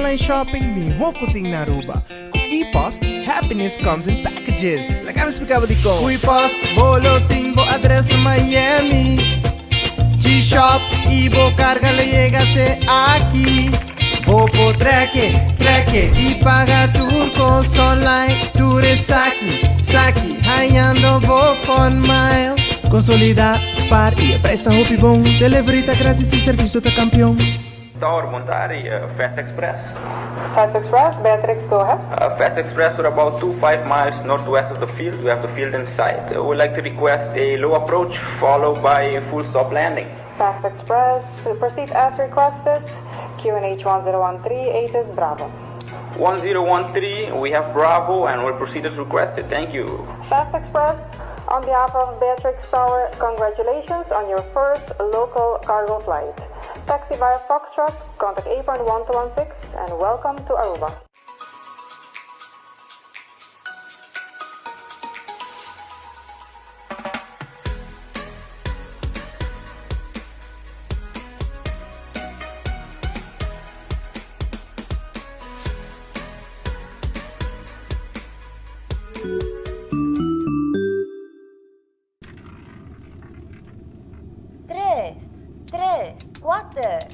online shopping miho kuting naruba. Kung e-post, happiness comes in packages. Like I'm explicado di ko. e-post, bolo timbo address na Miami. G-Shop, Ibo carga le llegate aquí. Bopo treque, y paga turcos online. Tours saki, haiando Bofon miles. Consolida, spar e presta hopi bom. Delivery grátis e serviço tá campeão. Tower Montari, Fast Express. Fast Express, Beatrix, go ahead. Fast Express, we're about 2-5 miles northwest of the field. We have the field in sight. We'd like to request a low approach followed by a full stop landing. Fast Express, proceed as requested. QNH 1013, 8 is Bravo. 1013, we have Bravo and we'll proceed as requested. Thank you. Fast Express, on behalf of Beatrix Tower, congratulations on your first local cargo flight. Taxi via Foxtrot, contact apron 1216, and welcome to Aruba.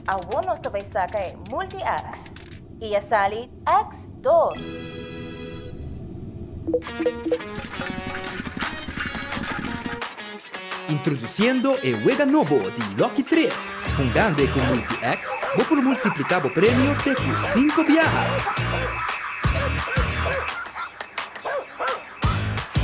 Algunos te vais a caer multi-X y a salir X2. Introduciendo el juego nuevo de Lucky 3. Jugando con multi-X, vos por multiplicado premio de 5 viajes.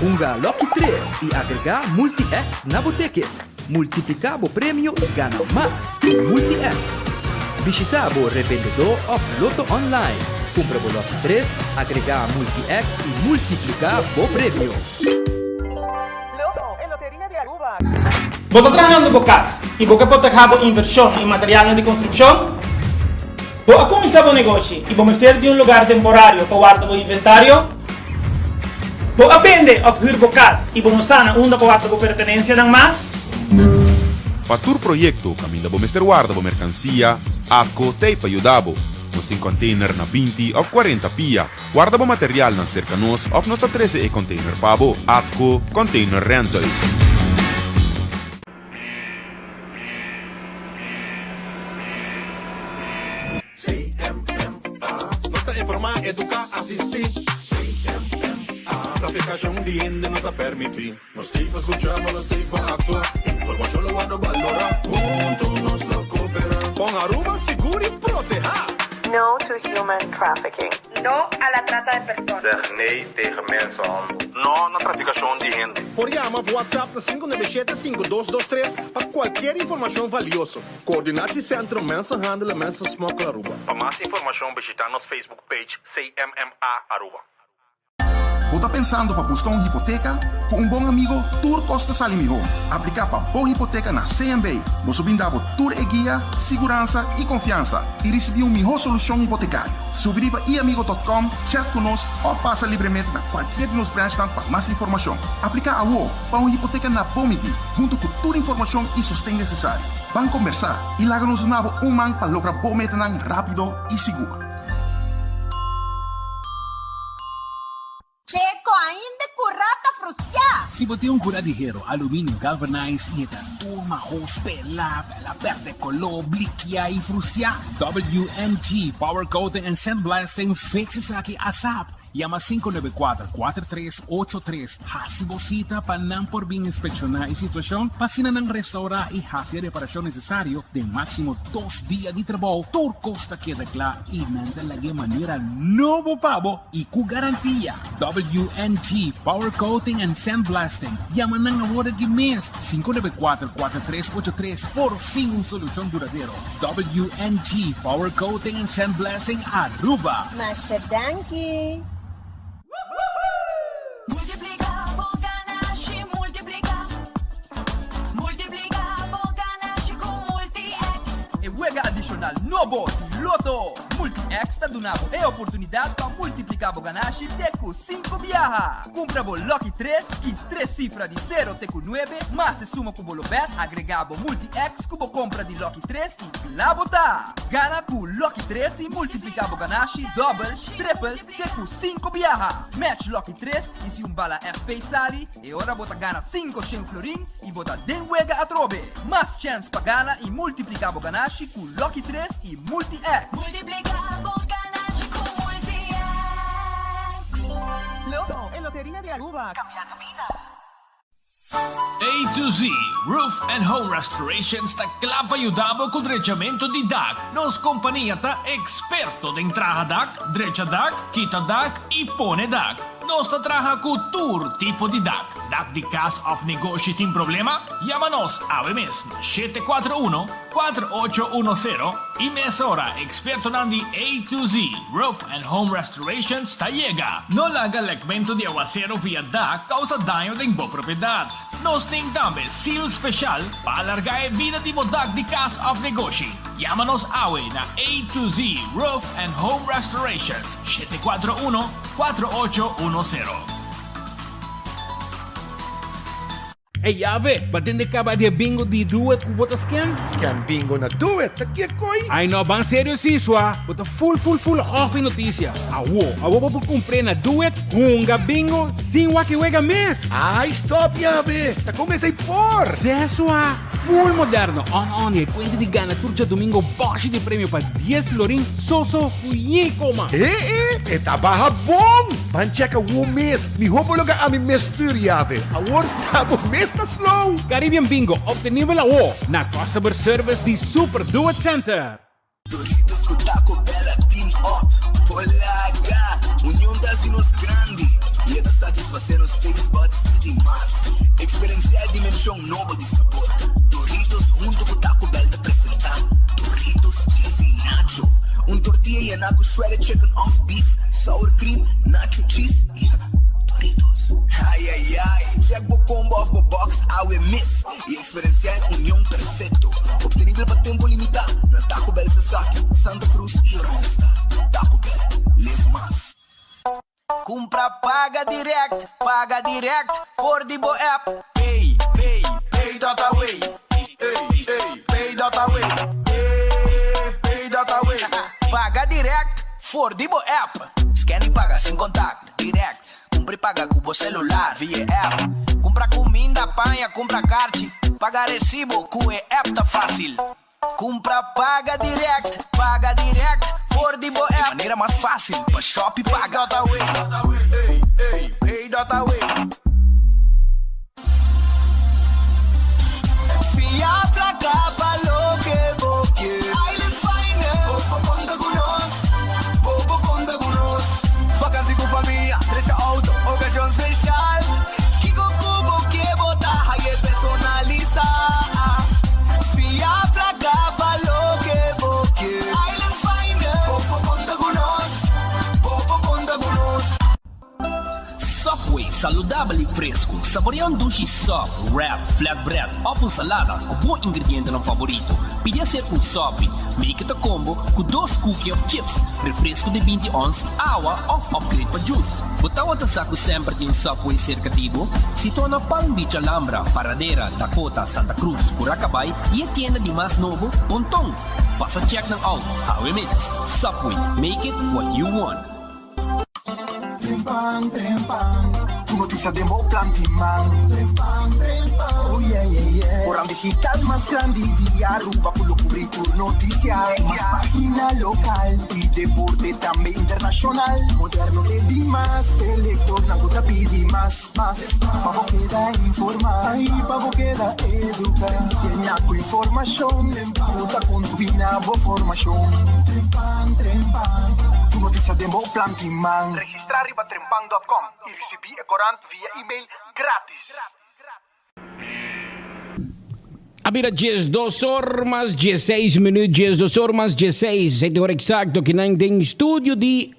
Junga Lucky 3 y agrega multi-X na ticket. Multiplicabo premio y gana más con multi-X. Visitabo revendedor of Loto Online. Compra Lucky 3, agrega multi-X y multiplicabo premio. Loto, en Lotería de Aruba. ¿Vos estás trabajando con CAS y vos que protegés inversión en materiales de construcción? ¿Vos has comenzado un negocio y vos me estás de un lugar temporario para guardar tu inventario? ¿Vos aprendes a huir con CAS y vos no sana una para guardar tu pertenencia nada más? Para tu proyecto, caminda bo Mr. Guarda bo mercancia, ACO te ayudabo. Nos tem container na 20 of 40 pia. Guarda bo material na cerca nos of nos 13 e container pabo, ACO Container Rentals. Nota informar, educar, assistir. Traficación bien de nota permitir. Nos tipos escuchamos, nos tipos actuar. Información lo guardo valorar. Juntos nos lo cooperan. Con Aruba seguro y proteja. No to human trafficking. No a la trata de personas. Zeg nee tegen mensenhandel. No na traficación de gente. Por llama WhatsApp de 597-5223 para cualquier información valiosa. Coordinatie Centrum Mensenhandel en Mensensmokkel Aruba. Para más información visita nos Facebook page CMMA Aruba. Você está pensando para buscar uma hipoteca? Com um bom amigo, Tour Costa Salimigo. Aplicar para boa hipoteca na CMB. Você brinda tour e guia, segurança e confiança. E receber uma melhor solução hipotecária. Subir para iamigo.com, chat conosco ou passa livremente na qualquer de nos branches para mais informação. Aplicar a UO para uma hipoteca na Bomiti, junto com toda a informação e sustento necessário. Vamos conversar e larga-nos um man para lograr boa meta rápido e seguro. Checo, ainda curata frustrada. Si boté un cura ligero, aluminio galvanized y esta turma hospe la verde color bliquia y frustia. WMG Power Coating and Sandblasting fixes aquí ASAP. Llama 594-4383. Hasibosita panam por bien inspeccionar y situación. Pasina ng restaura y hacer reparación necesario de máximo 2 días de trabajo. Tur costa queda clara y nanda la manera nuevo pavo y cu garantía. WNG Power Coating and Sandblasting. Llama ng ahora de mes 594-4383. Por fin una solución duradero. WNG Power Coating and Sandblasting Aruba. Mashadanki. Juega adicional Novo Loto Multi MultiX está donando a oportunidade para multiplicar o ganache teco 5 viaja. Compra o Lucky 3, que 3 cifras de 0 teco 9, mas se suma com o bet, agregado MultiX com compra de Lucky 3 e lá botar. Gana com Lucky 3 e multiplicar o ganache double, triple, teco 5 viaja. Match Lucky 3 e se bala FP sali, e ora bota gana 5 florin e bota denwega a trobe. Mais chance para gana e multiplicar o ganache com Lucky 3 e MultiX. Loto en Lotería de Aruba. A to Z Roof and Home Restoration sta clapa aiutavo con drecciamento di DAC. Nos compagnia ta esperto de entrada DAC, dreccia DAC, quita DAC e pone DAC. Nos sta traja con tour tipo di DAC. DAC di cas of negócio tem problema? Llámanos a mes 741-4810 e mesora experto nandi A to Z Roof and Home Restoration sta llega. No laga legmento de aguacero via DAC causa daño de bo propriedade. Nos tem também seal special para alargar a vida de bodac de cas of negócio. Llámanos awe na A to Z Roof and Home Restorations 741-4810. Hey, Ave, batin de ka ba de bingo di duet ku bota scan? Scan bingo na do it. Nagkikoy. Ay no, bang seryo siswa? Bota full off in noticia. Awo pa po kumpre na duet, hunga bingo, sin wakiwega mes. Ay, stop, Yave. Nakumesay por. Seswa, full moderno. On e kwente di gana turcia domingo boshi di premio pa 10 florin soso kuyi koma. Etabaha bom. Mancheka wo mes. Mi hopologa ami mes tur, Yave. Awor habo mes na slow. Caribbean Bingo, obtenibel awo na customer service di Super Duet Center. Doritos com Taco Bella Team Up. Polaga, união das nos grande. E é da satisfazer os taste buds de demais. Experienciar a dimensão nova de sabor. Doritos junto com Taco Bell te apresentar. Doritos cheesy nacho. Tortilla e naco shredded chicken off beef. Sour cream, nacho cheese e Doritos. Ai, check o combo of the box, awe miss. E experienciar união perfeito. Obtenível para tempo limitado. Na Taco Bell Sasaki, Santa Cruz e Randstad. Taco Bell, live mais. Compra paga direct for the Bo app. Pay data way. Pay data way. Pay data way. Paga direct for the Bo app. Scan e paga sem contato, direct. Compra e paga com o celular via app. Compra comida, panha, compra kart. Paga recibo com a app tá fácil. Compra, paga direct for the Bo app. Maneira mais fácil, pra shop paga data way. Pay data way. Fia pra cá, falou que boque. Island Finance, Bobo conta com nós. Vacancy com família, trecha auto, ocasião especial. Kiko Kubo que botar, aí personaliza. Fia pra cá, falou que boque. Island Finance, Bobo conta com nós. Subway, saudável e fresco. Saboreia sushi soft, wrap, flatbread, ou salada com bom ingrediente no favorito. Pide ser sop, make it a combo com 2 cookies of chips, refresco de 20 ons, água ou upgrade para juice. Botawa ta saco sempre de Subway cercativo, situa na Palm Beach, Alhambra, Paradera, Dakota, Santa Cruz, Curacabai e a tienda de mais novo, Pontong. Passa check ng out, how we miss. Subway, make it what you want. Tu noticia de Mo Plantiman. Oh yeah. Orang digital más grande de Aruba por lo cubrir tu noticia. Más página local y deporte también internacional. Moderno de Dimas, elector, naguta pidi más. Pavo queda informar, pavo queda educar. Llena con información, puta con tu binabo formación. Tu noticia de Mo Plantiman. Registrar riba trempang.com e recebi a corante via e-mail grátis. Abira 2 horas, 16 minutos, 2 horas, 16. Ito exacto, kinang ding studio di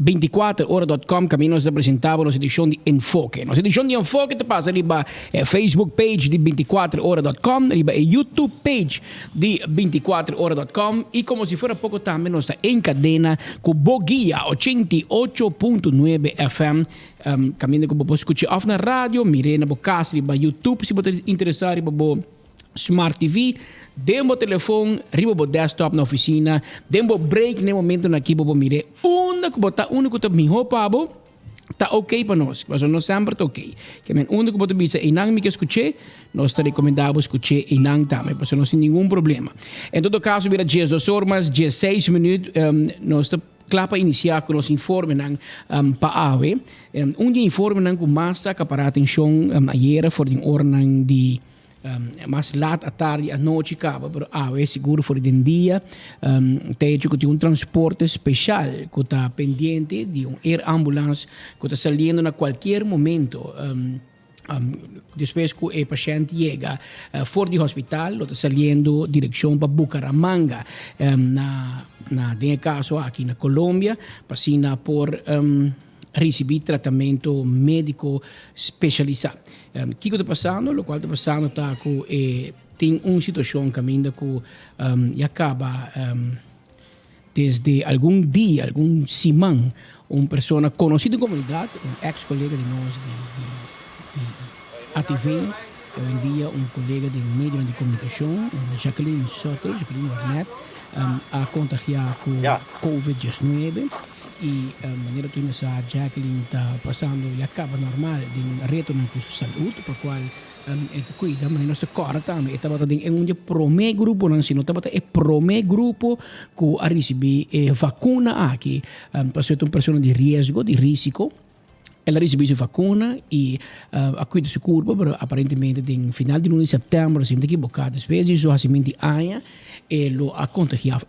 24horas.com que nos apresentava nossa edição de Enfoque. Nossa edição de Enfoque te passa ali para a Facebook page de 24horas.com, ali para a YouTube page de 24horas.com e como se fora pouco também nós está em cadena com Boguia 88.9 FM. Caminho que você escutar off na rádio, mire na casa, ali para YouTube se você interessar, para Smart TV, demo telefone, riba bo desktop na oficina, demo break no momento na kibo bo mire, único tá miho pabo, tá ok para nós, mas não sempre tá ok. Que men único botar bisa inang mi que escuche, nós tá recomendado escuche inang também, porque não tem nenhum problema. Em todo caso, vira 2 horas, 16 minutos, nós tá klapa iniciar com os informes para AWE. Dia informe com massa que para atenção ayer for de hora de mais laat à tarde, à noite, acaba, mas é seguro for de dia. Tem transporte especial que está pendente de air ambulance que está saliendo a qualquer momento. Depois que o paciente chega fora do hospital, está saliendo direção para Bucaramanga, nesse caso aqui na Colômbia, passando por receber tratamento médico especializado. O que está passando? O qual está passando está com tem uma situação caminho que acaba desde algum dia, algum semana, uma pessoa conhecida na comunidade, um ex-colega de nós de ATV, hoje em dia um colega de meio de comunicação, Jacqueline Soto, Jacqueline Warnet, a contagiar com Covid-19. E a maneira que a Jacqueline está passando e acaba normal de retorno com sua saúde, para qual essa cuida, mas nós corre também, estava em um prome grupo, não se não estava prome grupo que a receber vacuna aqui, para ser uma pessoa de risco. Ela recebeu a vacuna e a cuida se curva, mas aparentemente no final de mês de setembro, se não equivocado, às vezes isso assim de aia, ela a contagiar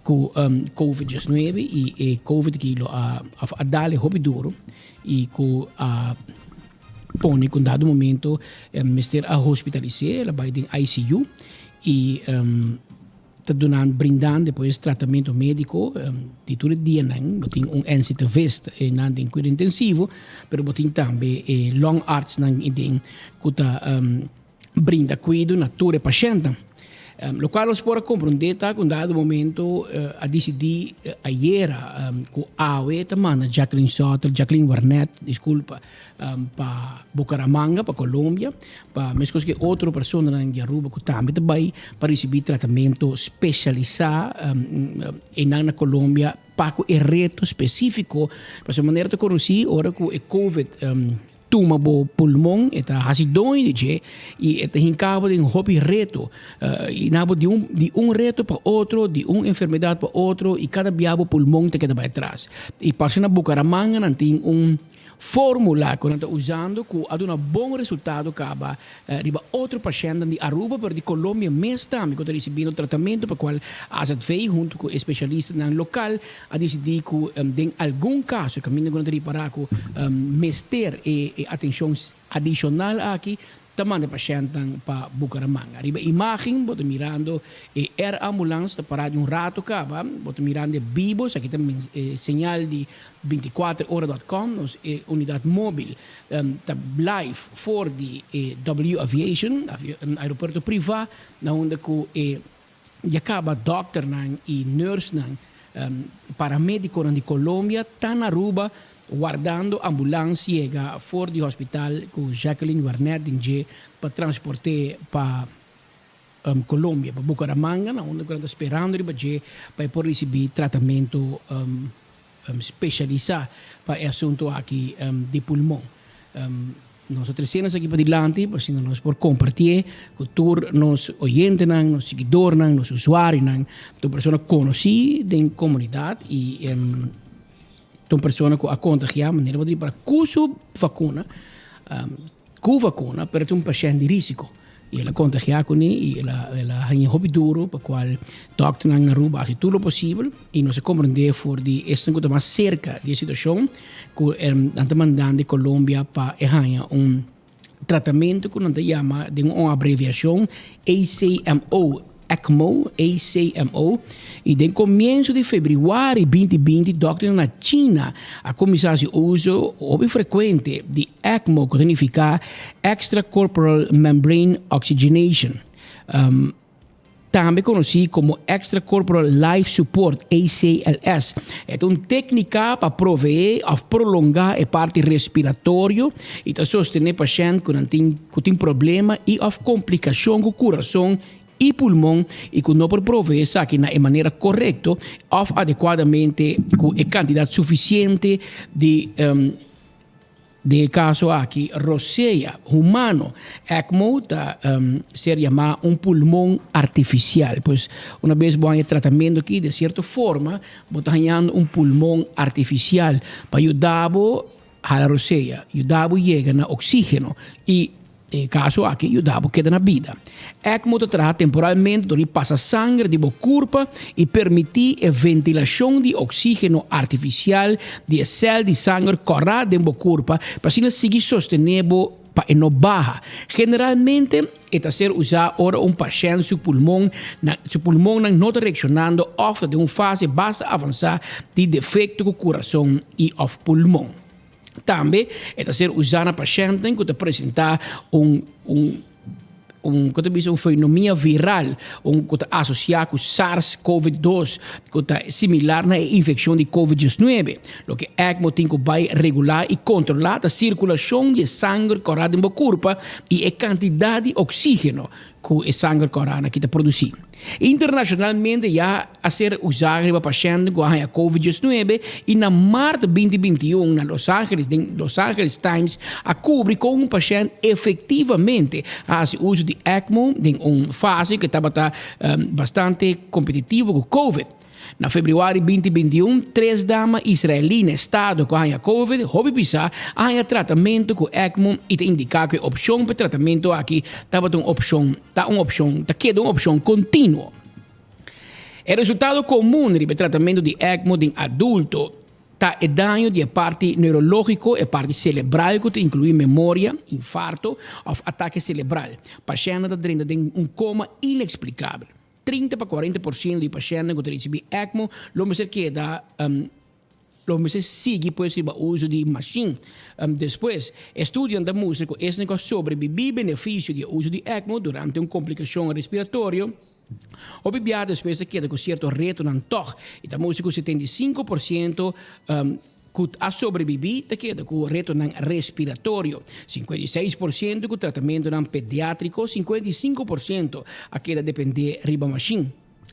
com Covid-19 e Covid que a dar hobby duro e que a põe com dado momento mister a hospitalizar, ela vai em ICU e brindando depois tratamento médico de todo dia botin intensivist nan den cuidado intensivo, pero botin também long arts nan idem que brinda cuidado na todo paciente. Lo qual nós podemos compreender com dado momento a decidir ayer com a AWE também Jacqueline Soto, Jacqueline Warnet, desculpa, para Bucaramanga, para Colômbia, para mesmo que outra pessoa na Aruba que também para receber tratamento especializado na Colômbia para o reto específico, para essa maneira de conhecer agora que o COVID tuma bo pulmão eta hasidoi de e eta hincaba de hobby reto e nabo de um reto para outro, de uma enfermidade para outro e cada biabo pulmão te queda para trás e passa na Bucaramanga não tem fórmula que nós estamos usando que há um bom resultado acaba riba outro paciente de Aruba pero de Colômbia mesmo também que está recebendo tratamento para qual a veio junto com especialistas no local a decidir que em algum caso caminho que nós para que mester e atenção adicional aqui também de paciente para Bucaramanga. Riba imagem, boto mirando air ambulance para um rato acaba, boto mirando vivos, aqui também señal de 24horas.com, unidade móvel, live for de W Aviation, aeroporto privado, na onde que acaba doctor e nurse paramédico de Colômbia, tá na Aruba, guardando ambulância chega fora do hospital com Jacqueline Warnet para transportar para Colômbia, para Bucaramanga, onde está esperando para poder receber tratamento especializado para o assunto aqui de pulmão. Nós trazemos aqui para adiante, para nós por compartilhar com todos os oyentes, os seguidores, os usuários, as pessoas conhecidas da comunidade e então pessoa que a contagiar maneira de para cujo vacuna para um paciente de risco e ela contagiar com ele e ela tem hobby duro para qual doctor na Aruba faz tudo o possível e nós compreender for de esta coisa mais cerca de situação que está mandando de Colômbia para tratamento que nós chama de uma abreviação ACMO ECMO, ACMO. E no começo de fevereiro de 2020, doctor na China a começasse o uso frequente de ECMO, que significa Extracorporeal Membrane Oxygenation. Também conhecido como Extracorporeal Life Support, ACLS. É uma técnica para prover ou prolongar a parte respiratória e para sostener o paciente que tem problema e ou complicação com o coração e pulmão e que não pode prover isso aqui de maneira correta ou adequadamente com a quantidade suficiente de caso aqui, roceia humano, ECMO se chama pulmão artificial. Pois, uma vez bom tratamento aqui, de certa forma, botar ganhando pulmão artificial para ajudar a roceia, ajudar a chegar no oxígeno e caso aqui, ajudar queda na vida. ECMO trata temporalmente de passar sangue de corpo e permitir a ventilação de oxígeno artificial de células de sangue correr dentro do corpo para assim seguir sustentando para não barra. Generalmente, é ser usado ora paciente seu pulmão não está reaccionando ou de fase basta avançar de defeito do coração e do pulmão. Também é ser usado na paciente que apresenta um fenômeno viral, que associado com SARS-CoV-2, que é similar na infecção de COVID-19. O que ECMO tem que regular e controlar a circulação de sangue correndo no corpo e a quantidade de oxígeno que o sangue correndo que está produzindo. Internacionalmente, já a ser usado para pacientes com a COVID-19 e na março de 2021, na Los Angeles Times, a cobre com paciente efetivamente a uso de ECMO em uma fase que estava bastante competitivo com COVID. Na fevereiro de 2021, 3 damas israelinas estado com a COVID, houve pisar a tratamento com ECMO e te indicar que a opção para tratamento aqui estava uma opção contínua. O resultado comum do tratamento de ECMO em adulto é dano de parte neurológico e parte cerebral, que inclui memória, infarto ou ataque cerebral. O paciente está dentro de coma inexplicável. 30 para 40% de pacientes que recebem ECMO, sigue o uso de machine. Depois, estudos mostram que esse sobrevive benefício do uso de ECMO durante uma complicação respiratória. O bebê depois queda com certo reto na toque. E mostra que 75% que a sobreviver queda com o reto respiratório, 56% com o tratamento pediátrico, 55% a queda depende riba machine.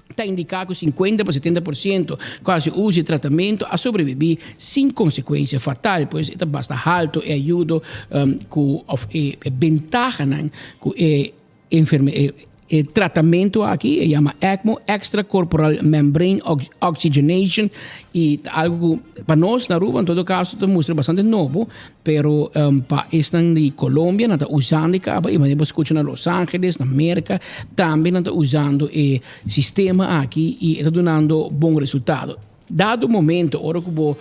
Está indicado que 50% para 70% quase uso de tratamento a sobreviver sem consequência fatal, pois é bastante alto e ajuda com a vantagem com o tratamento aqui se chama ECMO, Extracorporeal Membrane Oxygenation, e algo para nós na Aruba, em todo caso, mostra bastante novo, pero para estão de Colômbia, não está usando acaba, e mas escuta na Los Angeles, na América, também não está usando o sistema aqui e está dando bom resultado. Dado o momento, ora que o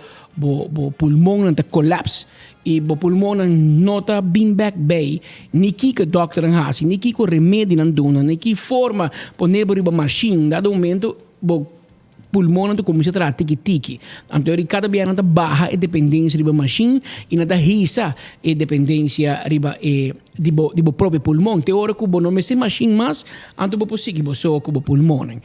pulmão não está colapso, e o pulmão não está bem back bem, nem que o doctor não faz, nem que o remédio não dá, nem que forma poner por machine, dado o momento, o pulmão não começa a tratar tiki-tiki. Então, cada vez não barra a dependência da machine e não risa a dependência do próprio pulmão. Tem hora que não mexe machine mais, então você consegue só com o pulmão. Mas,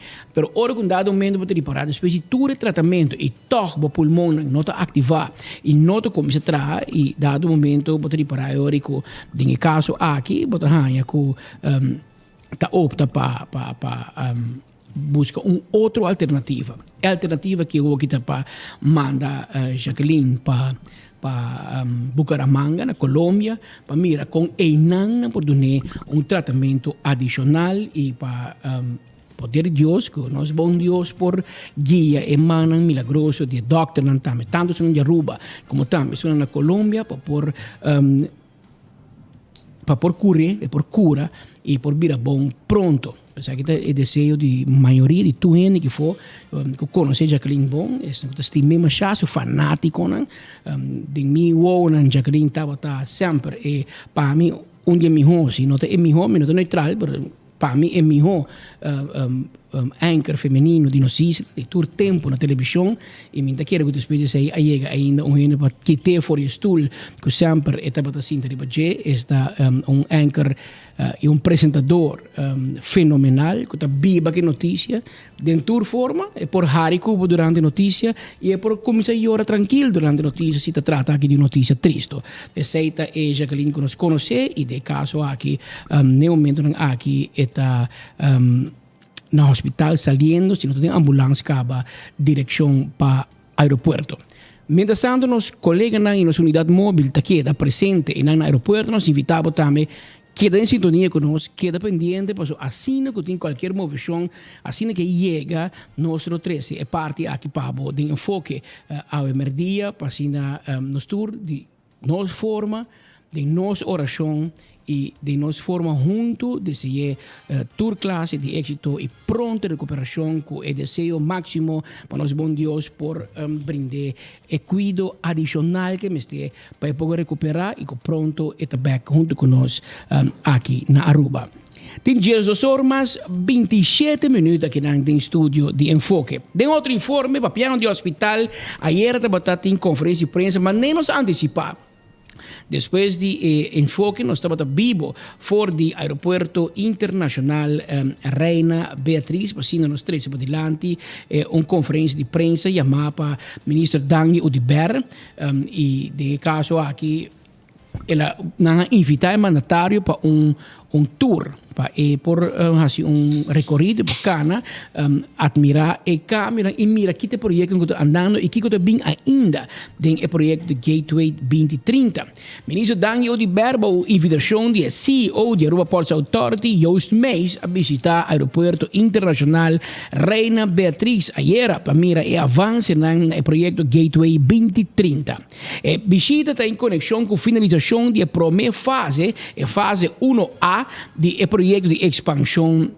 hora que dado momento você reparar, depois de todo o tratamento e todo o pulmão não está ativado e não começa a tratar, e dado momento você reparar, hora que, em caso aqui, você ganha que está opta para busca outra alternativa. A alternativa que eu aqui para manda Jacqueline para Bucaramanga, na Colômbia, para mirar com Einan por dar tratamento adicional e para poder de Deus, que nós bom Deus por guia e mana milagroso de doctor não também, tanto são de Aruba como também são na Colômbia para por cura e por vir bom pronto. Pensar que é desejo de maioria de tu gente que for que conhece Jacqueline bom, estimei mais chato, fanático, de mim Jacqueline estava sempre e para mim dia melhor, se não é melhor, não é neutral, para mim é melhor anchor feminino de notícias, de todo tempo na televisão, e minha quero que depois de aí ainda ano para que te for o stool, que sempre estava assim de baixo, está anchor e apresentador fenomenal, que está viva que notícia, de toda forma, é por Harry Cubo durante a notícia, e é por começar a hora tranquilo durante a notícia, se trata aqui de notícia triste. Essa é Jacqueline que nos conhece, e de caso aqui, no momento aqui, está no hospital saliendo, se não tem ambulância, acaba direção para aeroporto. Mientras tanto, nos colegas na nossa unidade móvel queda presente no aeroporto, nos invitamos também queda em sintonia conosco, queda pendiente, porque assim que tem qualquer movição, assim que chega, nosso 13 é parte aqui para de enfoque ao emerdia, para assim nos tour de nossa forma, de nossa oração e de nossa forma junto de ser tour classe de êxito e pronta recuperação com o desejo máximo para nós bom Deus por brindar o cuidado adicional que mestre para poder recuperar e pronto estar back junto com nós aqui na Aruba. Tem 2 horas, 27 minutos aqui no estúdio de Enfoque. Tem outro informe, para piano de hospital, ayer estava em conferência de prensa, mas nem nos antecipar. Depois de enfoque, nós estamos vivo fora do aeroporto internacional Reina Beatriz, passando nos 13 para diante, uma conferência de prensa chamada para o ministro Dani Udiber, e de caso aqui, ela invita o mandatário para tour, para por recorrido bacana, admirar e câmera e mira que projeto que está andando e que está bem ainda do projeto de Gateway 2030. Ministro Daniel de Berba, invitação de CEO de Aruba Ports Authority, Joost Meijs, a visitar o aeroporto internacional Reina Beatriz ayer para mira e avance no projeto Gateway 2030. A visita está em conexão com a finalização da primeira fase, a fase 1A do projeto de expansão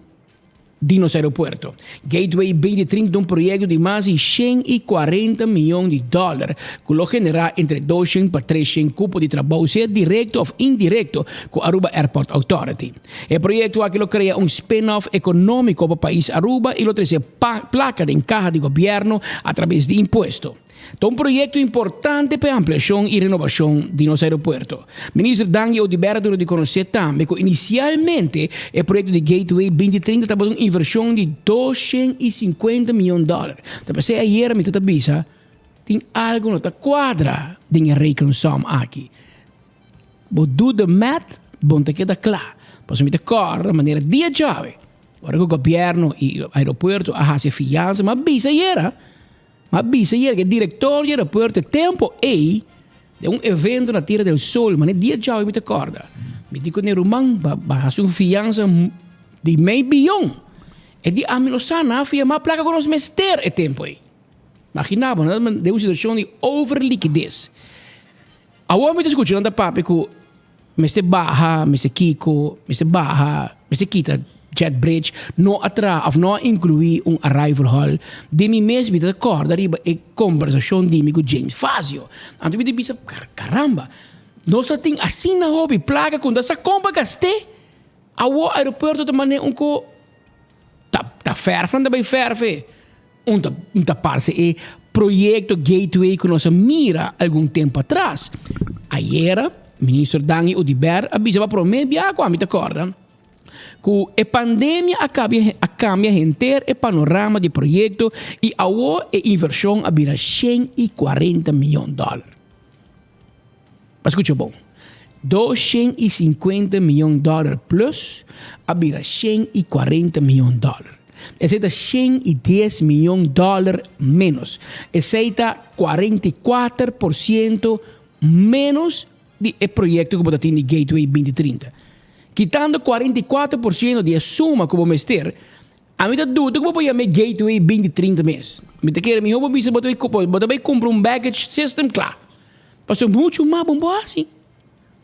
de nosso aeroporto. Gateway 2030 é um projeto de mais de 140 milhões de dólares, que lo generará entre 200 para 300 cupos de trabalho, seja direto ou indireto, com a Aruba Airport Authority. O projeto aqui lo cria um spin-off econômico para o país Aruba e lo traz placa de encaja de governo através de imposto. É um projeto importante para a ampliação e renovação de nosso aeroporto. O ministro Daniel de Berba de conhecer também que inicialmente o projeto de Gateway 2030 estava uma inversão de 250 milhões de dólares. Então, se ayer me tudo avisa, tem algo não está quadra de a reconciliação aqui. Vou do the math, bom te queda claro. Posso me decorar de maneira dia chave. Agora que o governo e o aeroporto a fiança, mas avisa ayer. Mas que o diretor do aeroporto tempo de evento na Tierra del Sol, mas dia já eu me recorda. Me digo que o Romão vai uma fiança de meio bilhão. E de Amilosana fia uma placa com os mester e tempo aí. Imaginava, de uma situação de overliquidez. A homem está escutando papo que mester barra, mester Kiko, mester barra, mester Kita, Jet Bridge, não incluir arrival hall. De mim mesmo, me recorda arriba a conversação de amigo James Fazio. Então, me diz, caramba, nós temos assim na hobby, placa, quando essa compra gastei, o aeroporto também tá ferve, não bem ferve. Tá parte é projeto Gateway que nós mira algum tempo atrás. Ayer, o ministro Dani Udiber avisava para mim, me recorda, que a pandemia cambia inteiro o panorama do projeto e a inversão abrirá 140 milhões de dólares. Escuta bom. 250 milhões de dólares plus abrirá 140 milhões de dólares. Esse é 110 milhões de dólares menos. Esse é 44% menos do projeto que tem de Gateway 2030. Quitando 44% de suma como mester, a mim dúvida como pode chamar Gateway 2030 mês. Me te quero, me roubo bisa, botar comprar baggage system, claro. Passou muito mais bom assim.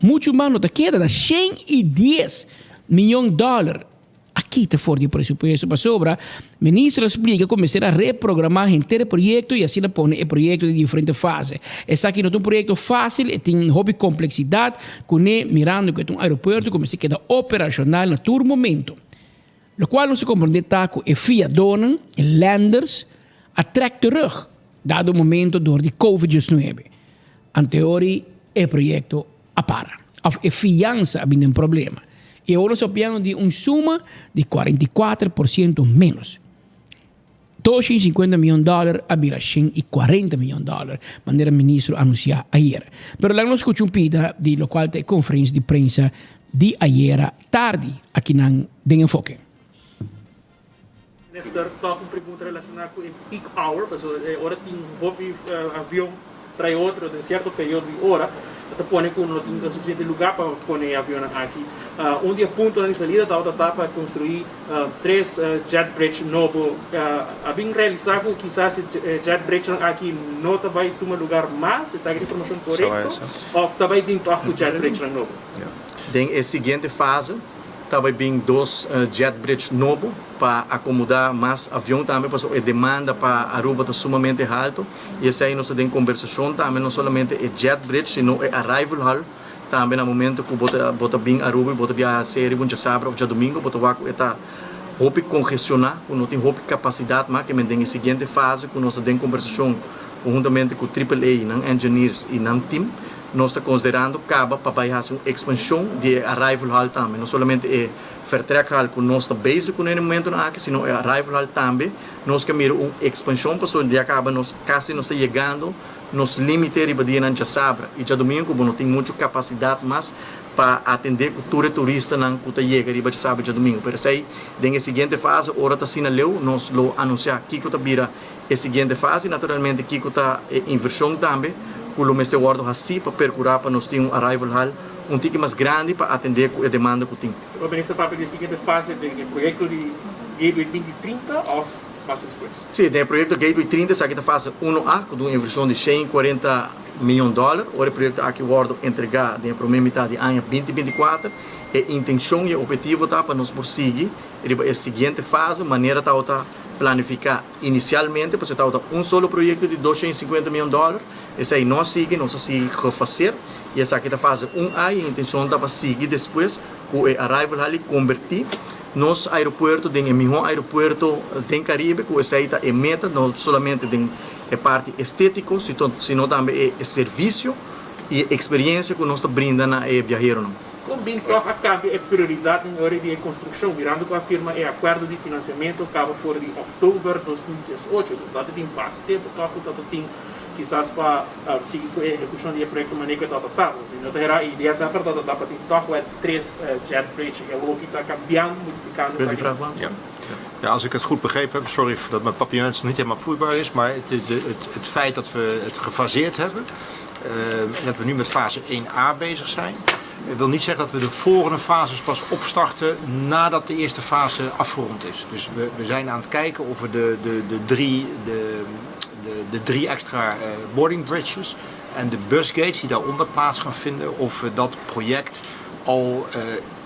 Muito mais não te queda, 110 milhões de dólares. Aqui está fora de presupuesto para sobra. O ministro explica como será reprogramar inteiro projeto e assim põe o projeto de diferentes fases. Esse aqui não é um projeto fácil, tem hobby complexidade, com mirando que é um aeroporto como se queda operacional no todo momento. Lo qual não se compreende taco e fiadonen en lenders a trek terug, dado o momento door die COVID-19. Anteori e proyecto a para. Of e fianza abbiamo un problema. E ora sappiamo di un suma di 44% menos. $250 milhões abira $140 milhões, maneira ministro anunciar ayer. Pero lá nós escutamos pida de lo qual te conferência de prensa de ayer tarde aqui na Den Enfoque. Minister, está com pergunta relacionada com o peak hour, hora tem avião trai outro de certo período de hora, até põe que não tem suficiente lugar para pôr avião aqui. Dia ponto na salida está para construir 3 jet bridge novo. A bem realizar que quizás jet bridge aqui não vai tomar lugar mais, essa é a informação correta, ou também tem para o jet bridge novo. Tem a seguinte fase, também tem 2 jet bridge novo para acomodar mais avião também, porque a demanda para Aruba está sumamente alta. E essa aí nós temos conversação também, não somente o jet bridge, sino o arrival hall. Também no momento que bota bem Aruba, bota via a série, bom dia sábado, bom dia domingo, bota vaco está roupa congestionar, não tem roupa capacidade, mas que tem a seguinte fase, que nós temos conversação juntamente com o AAA, não engineers e não team. Nós estamos considerando acaba para fazer uma expansão de arrival hall também, não somente é vertrek hall que nós estamos basic no momento aqui, sino é arrival hall também. Nós queremos uma expansão para onde acaba nós quase nós está chegando nos limites de dia na sabra e já domingo não tem muita capacidade mais para atender cultura turista na que chega de sábado e domingo. Por isso aí, na seguinte fase, hora está sinaleu, nós lo anunciar que está vira a seguinte fase, naturalmente que está inversão também. O Mestre Guardo assim para percurar para nós ter um arrival hall tique mais grande para atender a demanda que tem. O ministro para a seguinte fase do projeto de Gateway 2030 ou fase depois? Sim, tem o projeto Gateway 30, essa aqui é a fase 1A, com uma inversão de $140 milhões. O projeto aqui Guardo entregar na primeira metade do ano 2024. A intenção e o objetivo está para nós prosseguir a seguinte fase, maneira está planificar inicialmente, porque está um solo projeto de $250 milhões. Esse aí nós seguimos refazer. E essa aqui é a fase 1A e a intenção está para seguir depois com o arrival ali convertir nos aeroportos, o melhor aeroporto do Caribe, que essa aí está a meta, não somente a parte estética, sino também a serviço e a experiência que nós estamos brindando a viajeiro. Como bem toca cabe a prioridade na hora de construção, virando com a firma e acordo de financiamento acaba fora de outubro de 2018, os dados de impasse tempo toca tem quizás para seguir com a execução do projeto maneira que está não terá a ideia sempre para ter toca 3 jet bridge e o que está cambiando, modificando. Ja, als ik het goed begrepen heb, sorry dat mijn papiertje niet helemaal vloeibaar is, maar het feit dat we het gefaseerd hebben en dat we nu met fase 1A bezig zijn, wil niet zeggen dat we de volgende fases pas opstarten nadat de eerste fase afgerond is. Dus we zijn aan het kijken of we de drie extra boarding bridges en de busgates die daaronder plaats gaan vinden, of we dat project al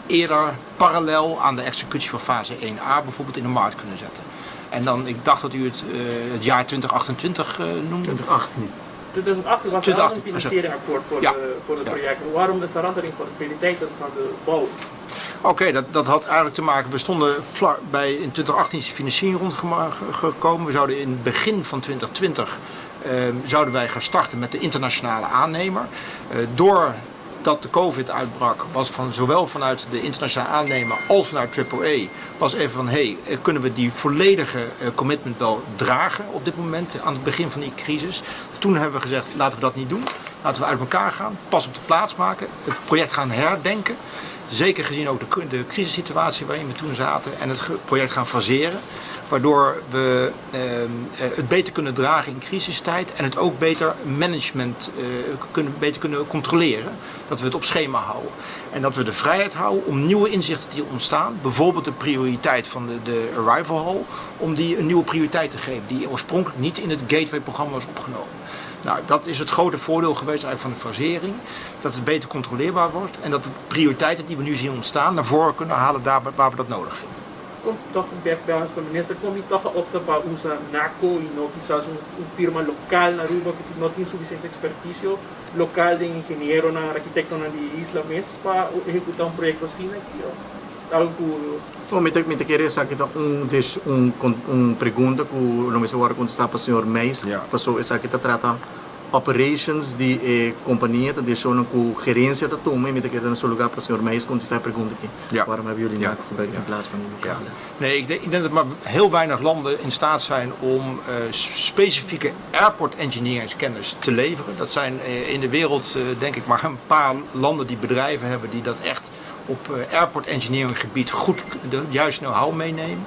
eerder parallel aan de executie van fase 1A bijvoorbeeld in de markt kunnen zetten. En dan, ik dacht dat u het jaar 2028 noemde. 2018. 2018 was er een financieringsakkoord voor het project. Waarom de verandering van de prioriteiten van de bouw? Oké, dat had eigenlijk te maken, we stonden in 2018 is de financiering rondgekomen. We zouden in het begin van 2020 zouden wij gaan starten met de internationale aannemer. Doordat de COVID uitbrak, was zowel vanuit de internationale aannemer als vanuit AAA, was even van kunnen we die volledige commitment wel dragen op dit moment aan het begin van die crisis. Toen hebben we gezegd, laten we dat niet doen. Laten we uit elkaar gaan, pas op de plaats maken, het project gaan herdenken. Zeker gezien ook de crisissituatie waarin we toen zaten en het project gaan faseren. Waardoor we het beter kunnen dragen in crisistijd en het ook beter management beter kunnen controleren. Dat we het op schema houden. En dat we de vrijheid houden om nieuwe inzichten die ontstaan. Bijvoorbeeld de prioriteit van de arrival hall. Om die een nieuwe prioriteit te geven die oorspronkelijk niet in het gateway-programma was opgenomen. Nou, dat is het grote voordeel geweest eigenlijk van de fasering. Dat het beter controleerbaar wordt en dat de prioriteiten die we nu zien ontstaan naar voren kunnen halen daar waar we dat nodig vinden. Komt toch de minister, kom je toch op te usar NACO e não quizás firma local na Aruba que não tem suficiente expertise local de engenheiro na arquitecto na isla mesmo para executar projeto assim aqui? Então, me queria saber pergunta que não me agora contestar para o senhor Meis, passou essa aqui trata operations de companhia, tá deixando com gerência da toma, me queria no seu lugar para o senhor Meis contestar a pergunta aqui. Waarom hebben jullie niet gebruikt in plaats van jullie? Nee, ik denk dat er maar heel weinig landen in staat zijn om specifieke airport engineeringskennis te leveren. Dat zijn in de wereld denk ik maar een paar landen die bedrijven hebben die dat echt op airport engineering gebied goed de juiste know-how meenemen.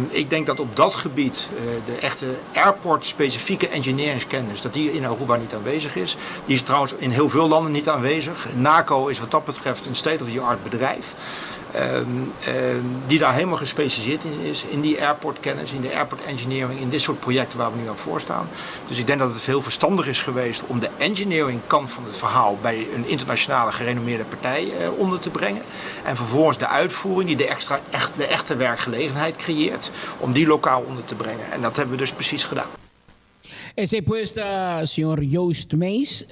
Ik denk dat op dat gebied de echte airport-specifieke engineeringskennis, dat die in Aruba niet aanwezig is. Die is trouwens in heel veel landen niet aanwezig. NACO is wat dat betreft een state-of-the-art bedrijf. Die daar helemaal gespecialiseerd in is, in die airportkennis, in de airport engineering, in dit soort projecten waar we nu aan voorstaan. Dus ik denk dat het heel verstandig is geweest om de engineering kant van het verhaal bij een internationale gerenommeerde partij onder te brengen. En vervolgens de uitvoering die de echte werkgelegenheid creëert, om die lokaal onder te brengen. En dat hebben we dus precies gedaan. Ese puesta, señor Joost Meis.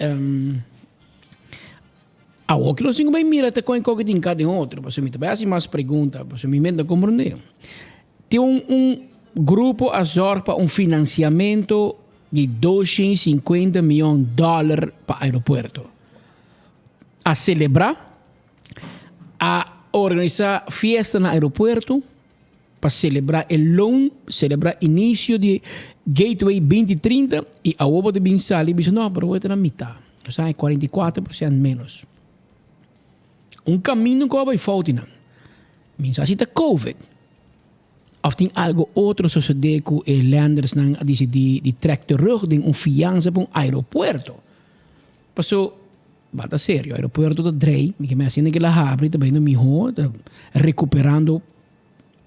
Ahora que los cinco mira te cogen que tienen cada otro, pues me te voy a hacer más preguntas, pues me mente comprender. Tiene un grupo a zorg para un financiamiento de $250 millones para aeropuerto. A celebrar, a organizar fiesta en el aeropuerto, para celebrar el loan, celebrar inicio de Gateway 2030 y a huevo de bin sali, dice no, pero voy a tener mitad, o sea, 44% menos. Un caminho que vai fouten. Minstens als het COVID. Of die algo outro sucede com os landers die trek terug de een fianza para un aeropuerto. Passou, bata sério, aeropuerto da Drey, que me assim que la abre, também no mijo, recuperando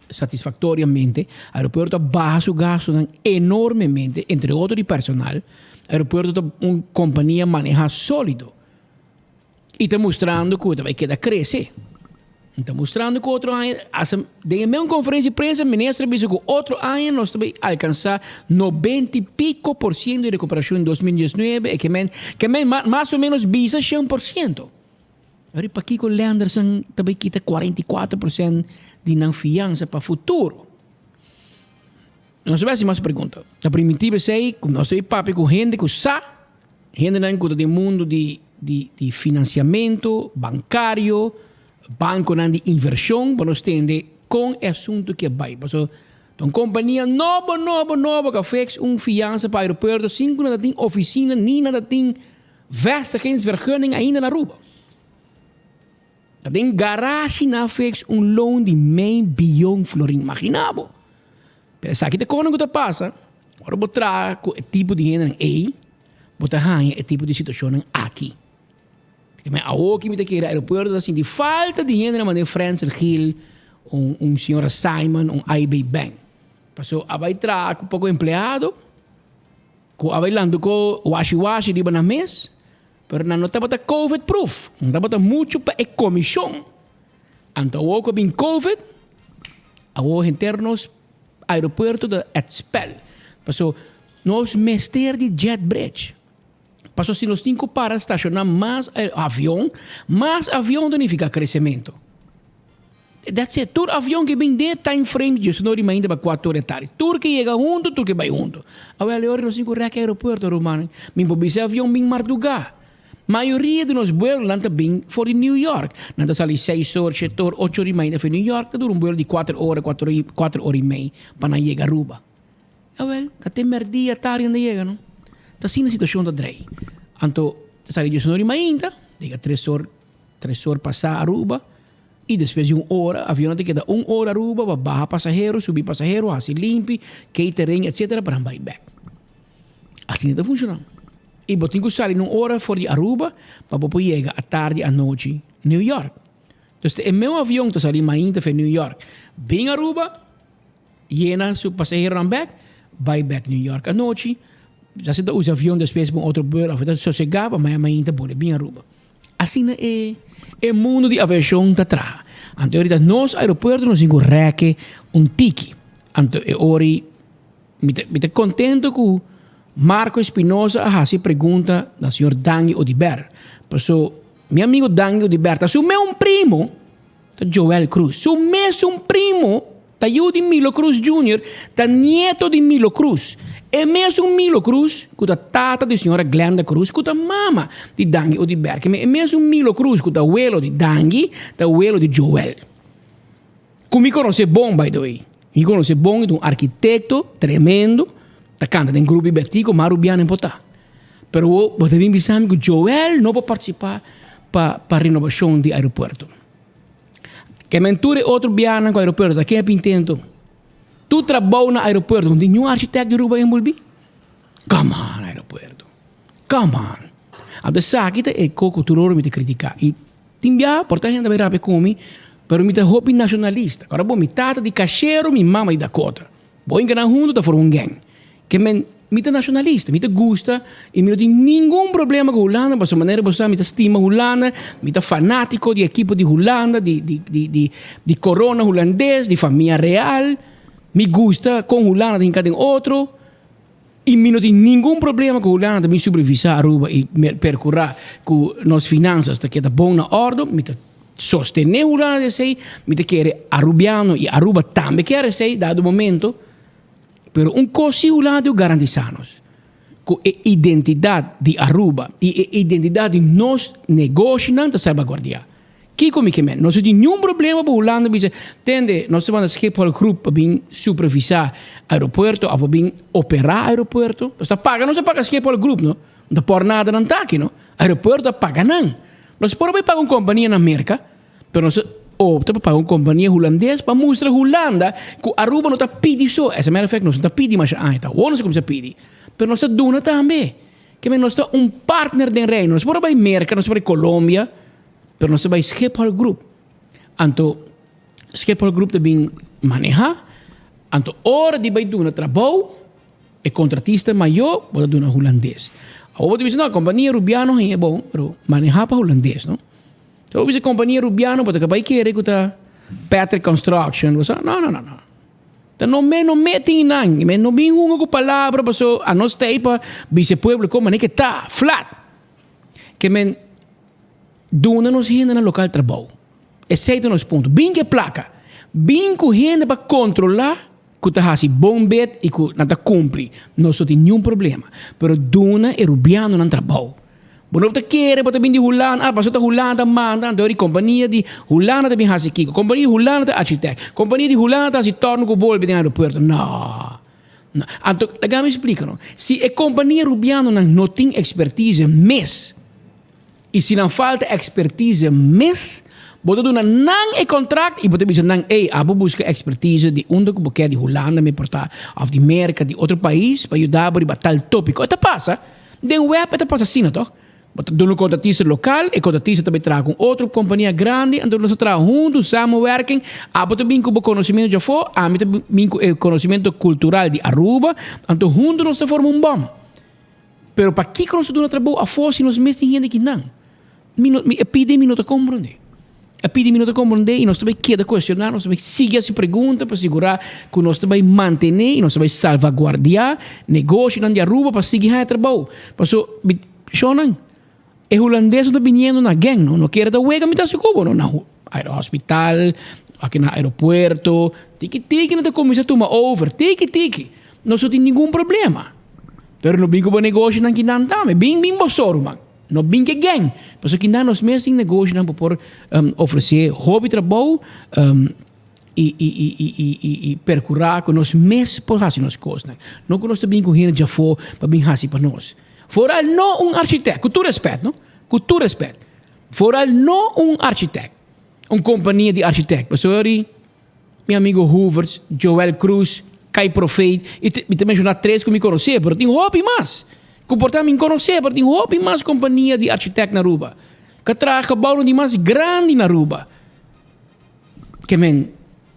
satisfactoriamente. Aeropuerto baja su gasto enormemente, entre outros de personal. Aeropuerto uma companhia maneja sólido. E está mostrando que vai quedar crescer. Está mostrando que outro ano, de uma conferência de prensa, o ministro disse que outro ano nós vamos alcançar 90 e pico por cento de recuperação em 2019 e que mais ou menos visa 100%. Agora, para aqui, o Landerson também quita 44% de não fiança para o futuro. Nós vamos mais pergunta. A primitiva sei, como nós temos papo com gente que sabe, gente que tem mundo de financiamento bancário, banco de inversão, para nós entender com o assunto que vai. Então, uma companhia nova que fez fiança para o aeroporto, sem que tem oficina, nem nada tem vestigingsvergunning ainda na Aruba. Tem garagem na fez loan de $1 bilhão florin, imaginável. Mas aqui te conta o que passa, agora vou trazer o tipo de gente aí, vou trazer o tipo de situação aqui. Mas a que me queira aeroporto assim de falta de gente na maneira Francis Hill, senhor Simon, IB Bank. Passou a vai trazer um pouco empregado, a vai lando com washi riba na mês, pero não estava COVID proof, não estava muito para a comissão. Então o que vem COVID, a internos aeroporto da Etspel. Passou nós mester de jet bridge. Passou se nós 5 para estacionar mais avião significa crescimento. That's it. Todo avião que vem de time frame de isso não é ainda para 4 horas da tarde. Tudo que chega junto, tudo que vai junto. Agora, eu nós 5 reais aeroporto romano. Min po bisa avião bem marduga. Maioria de nós voos lanta bem for de New York. Nanta sali 6 horas, 7 horas, 8 horas e meia para New York. Dura voo de 4 horas, 4 horas e meia para chegar a Aruba. Agora, até merdia tarde ainda chega, não? Está assim a situação da Drey. Então, sai de 1 hora e meia ainda, diga 3 horas passar a Aruba, e depois de 1 hora, o avião tem que dar 1 hora a Aruba, para baixar passageiro, subir passageiro, assim limpe, catering, etc., para ir back. Assim está funcionando. E eu tenho que sair 1 hora fora de Aruba, para poder chegar à tarde, à noite, New York. Então, o meu avião está saindo ainda para New York. Bem Aruba, llena seu passageiro back, vai back New York à noite. Já se dá os aviões depois para outro voo, então sossegava, mas ainda pode bem Aruba. Assim é o mundo de aviação está atrás. Então, ahorita, nos aeroportos nos encorreque tiki. Então, me estou contente com Marco Espinosa a pergunta do senhor Dangi Odiber. Porque meu amigo Dangi Odiber, se o meu primo ta Joel Cruz. Su mesmo primo, ta de Milo Cruz Jr., ta nieto de Milo Cruz. E mesmo Milo Cruz, que ta tata de senhora Glenda Cruz, que ta mama de Dangi ou de Berke. E mesmo Milo Cruz, que ta abuelo de Dangi, ta abuelo de Joel. Como me conhece bom, by the way. Me conhece bom, é um arquiteto tremendo, ta canta em grupo ibetico, Marubiano em Potá. Pero você vem pensando que Joel não pode participar para a renovação do aeroporto. Que menture outro biana com o aeroporto, daqui é pintento. Tu trabalha no aeroporto, não tem nenhum arquiteto de Aruba em Bulbi? Come on, aeroporto. Come on. A saque é coco turoro me te criticar. E timbia, porta gente vai rape comi, pero me te hobby nacionalista. Agora bom, me tata de cacheiro, me mama e da cota. Bom, enganar junto, tá for um gang. Que me te nacionalista, me te gusta e me não tem nenhum problema com Holanda, mas a maneira você me te estima Holanda, me te fanático de equipe de Holanda, de corona holandês, de família real, me gusta com Holanda tem cada outro e me não tem nenhum problema com Holanda, me supervisar Aruba e percorrer com nossas finanças, que está bom na ordem, me te sostener Holanda, me te querer arubiano e Aruba também quer ser, dado momento. Pero coisa Holanda garantizamos com a identidade de Aruba e a identidade de nos negócios não está salvaguardiar. Que como que men, não tem nenhum problema para Holanda dizer, entende? Nós vamos escolher o grupo para vir supervisar aeroporto ou para vir operar aeroporto. Está paga, não se paga escolher o grupo, não? Não por nada não tá aqui, não? Aeroporto paga não. Nós podemos pagar uma companhia na América, pero nós opta para uma companhia holandesa para mostrar a Holanda que Aruba não está pedindo só. Essa é a efeito, não está pedindo, mas está não sei como se pede. Mas nós estamos dando também. Que nós estamos partner do reino. Nós podemos ir América, nós podemos ir Colômbia, mas nós vamos escapar o grupo. Então, escapar o grupo também manejar. Então, hora de ir dar trabalho, o contratista maior pode dar holandês. A outra diz, não, a companhia rubiano é bom, mas manejar para holandês, não? Então, a companhia rubiano pode acabar querer que tá Patrick Construction, você não. Então não mete nada, não vem uma palavra para a nós ter para vice pueblo como nem que tá flat. Que men dona nos gente no local de trabalho. Exceto nos pontos. Bem que placa, bem com gente para controlar que tá assim bom bet e que não tá cumpre, não tem nenhum problema. Pero dona é rubiano no trabalho. Bueno, te quer, bota bem de Holanda, passou da Holanda, manda, então a companhia de Holanda também faz aqui, companhia de Holanda arquiteto, companhia de Holanda se torna com o bolo no aeroporto. Não. Então, me explica, não? Se a companhia rubiana não tem expertise mês, e se não falta expertise mês, bota do não é contrato e bota dizer não, abo busca expertise de onde que de Holanda me portar, ou de América, de outro país, para ajudar a tal tópico. Eta passa, de web eta passa assim, não? Do no contratista local, e contratista também traz com outra companhia grande, então nós trabalhamos juntos, samenwerking, também com o conhecimento já foi, também com o conhecimento cultural de Aruba, então juntos nós formamos bom. Pero para que nós do trabalho a força nós mesmos gente que não. Pede minuto compreender. Pede minuto compreender e nós também queda questionar, nós também seguir essa pergunta para segurar que nós também manter e nós também salvaguardar negócio de Aruba para seguir a trabalho. Passou, Shonan, é holandês não está vindo na gang, não quer dar uega, me dá se cubo, não, no hospital, aqui no aeroporto, tiki, não está começando a tomar over, tiki, não só tem nenhum problema. Pero não vem com o negócio não que não tá, bem bosoro, man. Não vem que gang, mas aqui não nós mesmos negócio não para oferecer hobby trabalho e percorrer com nós mesmos por fazer nossas coisas, não que nós também com gente já for para bem fazer para nós. Vooral não um arquiteto, com todo respeito, não? Com todo respeito. Vooral não um arquiteto, uma companhia de arquitetos. Sorry, meu amigo Hoovers, Joel Cruz, Kai Profeit, e também já três que me conhecer, mas tem hobby mais. Que portanto me conhecer, mas tem hobby mais companhia de arquitetos na Aruba. Que traz cabalo de mais grande na Aruba. Que men,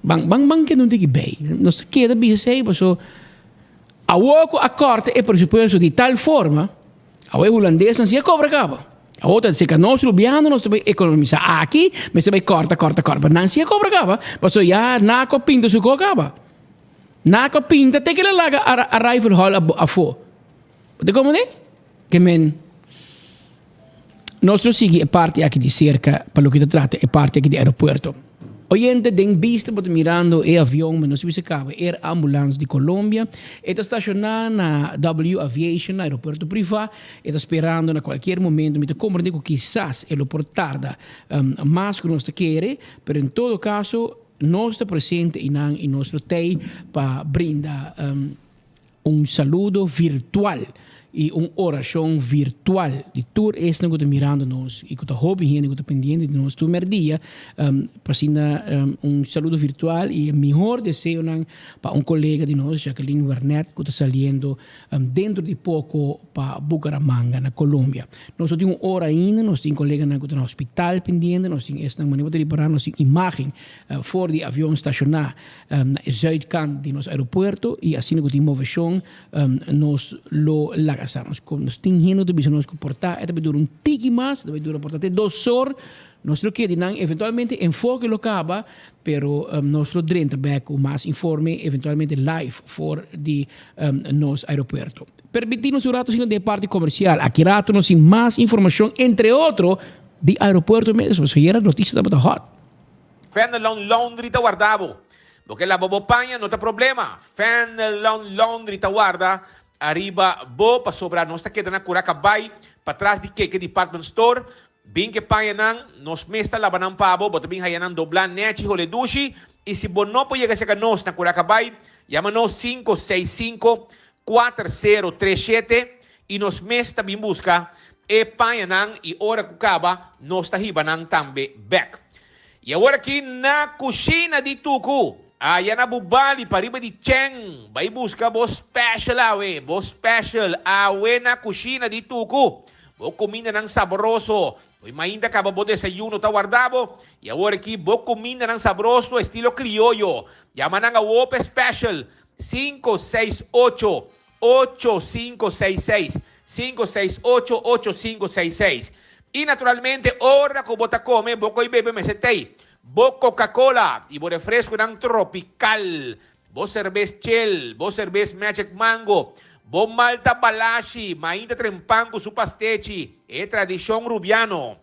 bang que não tem que bem. Nós queda bem sei, mas a outra a corte é presupuesto de tal forma. A holandês não se cobra cabo. A outra diz que nós rubiano nós também economizar aqui, mas se vai corta, mas não se cobra cabo. Passou já na copinta se cobra. Na copinta tem que laga a rifle hall a fo. De como né? Que men nós sigue a parte aqui de cerca para o que te trata é parte aqui de aeroporto. Oyente, den vista bota mirando e avião, mas não se acaba, ambulância de Colômbia, está estacionada na W Aviation, aeroporto privado, está esperando a qualquer momento, me compreende que quizás o aeroporto tarda mais que nós queremos, mas em todo caso, nós estamos presentes em nosso TEI para brindar saludo virtual e oração virtual de tudo isso que está mirando nós e que está hobby que está pendente de nós todo dia para saludo virtual e o melhor desejo para colega de nós, Jacqueline Wernet, que está saindo dentro de pouco para Bucaramanga, na Colômbia. Nós temos hora ainda, nós temos colegas que estão no hospital pendente, nós temos esta maneira de preparar nossa imagem fora de avião estacionado na zuidkant de nosso aeroporto e assim que temos moção, nós lo lagamos. Nos tingendo de nos comportar, deve durar tiki mais, deve durar por até 2 horas. Nós lo que eventualmente enfoque lo acaba, pero nós lo drenta back o mais informe, eventualmente live for de nos aeroporto. Permitimos o rato de parte comercial, aqui rato nos mais informação, entre outros, de aeroporto mesmo. Isso era notícia da hot. Fenelon Laundry ta guardavo. Porque la bobopanha não tem problema. Fenelon Laundry ta guarda. Arriba, bo, pa sobra, nós está queda na Curacabay, para trás de que department store, bem que paia nos mesta labanang pabo, boto bem hayanang doblan, nechi, holedushi, e se bo não pode chegar nós na Curacabay, chama-nos 565-4037, e nos mesta bem busca, e paia e hora kukaba, nós está hibanang tambe back. E agora aqui na kusina de Tuku, ayan na bubali, pariba di Cheng. Vai busca bo special awe. Bo special awe na kusina di Tuku. Bo comida ng sabroso. Boy mainda ka ba bo desayuno ta guardabo. E agora aqui bo comida ng sabroso estilo criollo. Yaman ang awope special. 568-8566. 568-8566. Y naturalmente, ora ko bota come, bo ko'y bebe mesetay. Bo Coca-Cola, y bo refresco ng tropical, bo cerveza Chel, bo cerveza Magic Mango, bo Malta Balashi, mainda trempango su pastechi, tradisyon rubiano.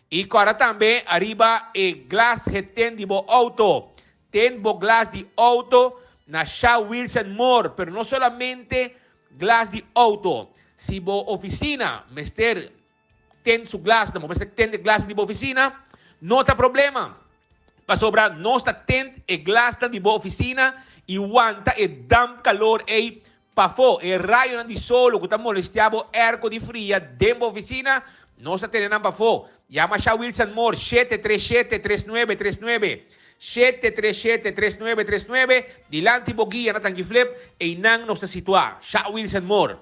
Y agora também, arriba, glass heten di bo auto, ten bo glass di auto na Shaw Wilson Moore, pero no solamente glass di auto, si bo oficina, mester ten su glass, na mo mester ten de glass di bo oficina, no ta problema. Pasobra, nossa tent e glass na di boa oficina e wanta e dam calor e pafo e raio na di solo que tá molestiabo erco di fria dentro oficina, nossa tenan pafo. Llama siya Wilson Moore 737-3939 737-3939 dilanti bogia na tangiflip e inang nossa situa siya Wilson Moore.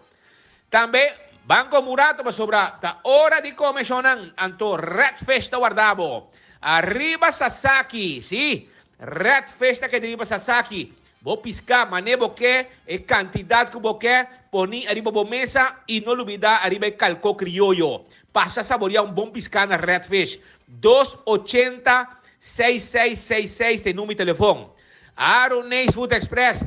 Tambe Banco Murato pasobra ta ora di komisyonan anto Red Fish ta guardabo. Arriba Sasaki, sí, Red Festa que arriba Sasaki. Vou piscar, manebo que e quantidade que vou quer, poni arriba bo mesa e não olvidar arriba calco criollo. Passa a saborear bom piscar na Red Fish. 280-6666 tem número de telefone. Aroneis Food Express.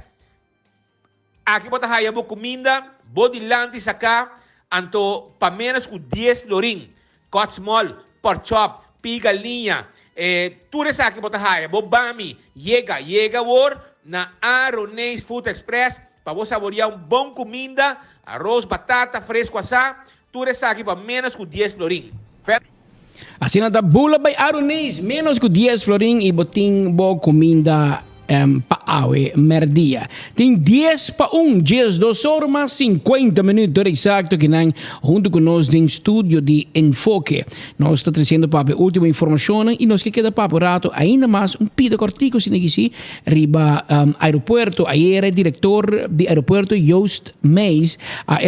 Aqui bota raya bo comida, bo dilante saca, anto pa menos com 10 florin. Cut small, pork chop, pigalinha, tudo isso aqui bota raia, bobami, chega war na Aroneis Food Express para você saborear bom comida, arroz, batata, fresco assá, tudo isso aqui para menos com 10 florin. Assim nada bula by Aroneis, menos com 10 florin e botin boa comida paawe merdia. Tem 10 para 10, 2 horas mais 50 minutos exacto que nós junto conosco em estúdio de Enfoque. Nós estamos trazendo para a última informação e nós que queda para o rato ainda mais pida cortico se negisi riba aeroporto. Ayer diretor de aeroporto Joost Meis a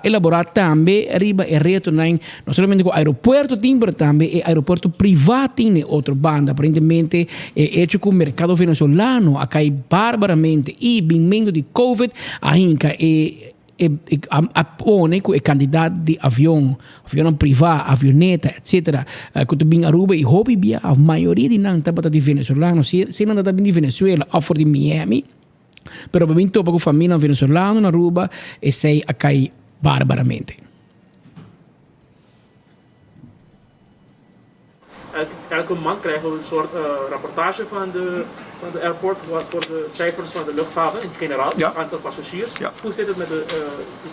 elaborar também riba e reto não somente com aeroporto timbre também e aeroporto privado tem outra banda aparentemente hecho com o mercado venezuelano a cair barbaramente e bem de Covid ainda pone com o candidato de avião privado, avioneta, etc. Que tu bem Aruba e hobby bia a maioria de não tá de venezuelano, se não tá bem de Venezuela, ou de Miami, pero bem topa com família venezuelana na Aruba e sei a cair barbaramente. Elke maand krijgen we een soort rapportage van de airport voor de cijfers van de luchthaven in generaal, het aantal passagiers. Hoe zit het met de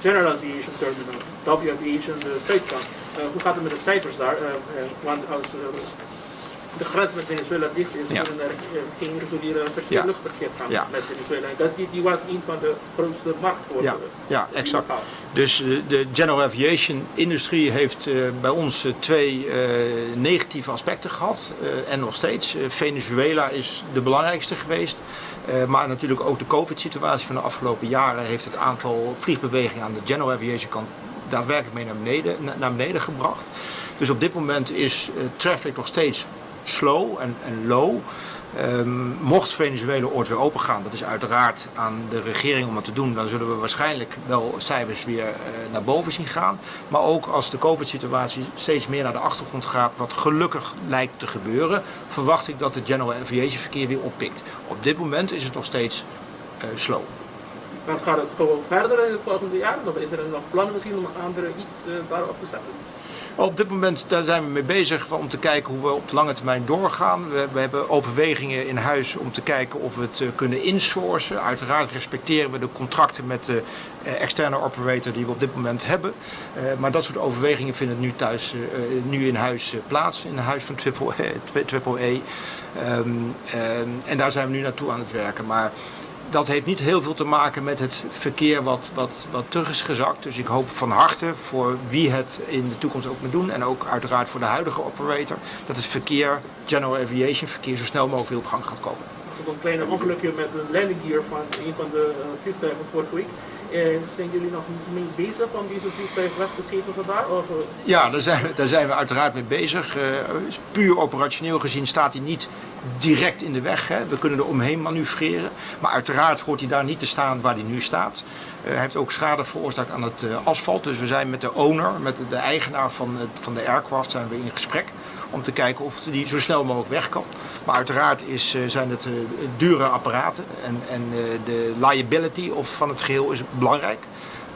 General Aviation Terminal, W Aviation, de Zuidkant? Hoe gaat het met de cijfers daar? Want als de grens met Venezuela dicht is, kunnen er geen reguliere luchtverkeer gaan met Venezuela. Die was een van de grootste markten voor Ja, exact. Dus de General Aviation industrie heeft bij ons twee negatieve aspecten gehad en nog steeds. Venezuela is de belangrijkste geweest. Maar natuurlijk ook de COVID-situatie van de afgelopen jaren heeft het aantal vliegbewegingen aan de General Aviation kant daadwerkelijk mee naar beneden gebracht. Dus op dit moment is traffic nog steeds slow en low. Mocht Venezuela ooit weer open gaan, dat is uiteraard aan de regering om dat te doen, dan zullen we waarschijnlijk wel cijfers weer naar boven zien gaan. Maar ook als de COVID-situatie steeds meer naar de achtergrond gaat, wat gelukkig lijkt te gebeuren, verwacht ik dat het General Aviation verkeer weer oppikt. Op dit moment is het nog steeds slow. Dan gaat het gewoon verder in het volgende jaar? Of is er nog plannen misschien om andere iets daarop te zetten? Op dit moment daar zijn we mee bezig om te kijken hoe we op de lange termijn doorgaan. We hebben overwegingen in huis om te kijken of we het kunnen insourcen. Uiteraard respecteren we de contracten met de externe operator die we op dit moment hebben. Maar dat soort overwegingen vinden nu in huis plaats, in het huis van AAA. En daar zijn we nu naartoe aan het werken. Maar dat heeft niet heel veel te maken met het verkeer wat terug is gezakt. Dus ik hoop van harte voor wie het in de toekomst ook moet doen en ook uiteraard voor de huidige operator, dat het verkeer, General Aviation verkeer, zo snel mogelijk weer op gang gaat komen. Er was een klein ongelukje met een landing gear van een van de vliegtuigen vorige week. Zijn jullie nog mee bezig om deze vliegtuig weg te schepen vandaar? Ja, daar zijn we uiteraard mee bezig. Puur operationeel gezien staat hij niet direct in de weg. Hè. We kunnen er omheen manoeuvreren. Maar uiteraard hoort hij daar niet te staan waar hij nu staat. Hij heeft ook schade veroorzaakt aan het asfalt. Dus we zijn met de owner, met de eigenaar van de aircraft, zijn we in gesprek om te kijken of die zo snel mogelijk weg kan. Maar uiteraard zijn het dure apparaten en de liability van het geheel is belangrijk.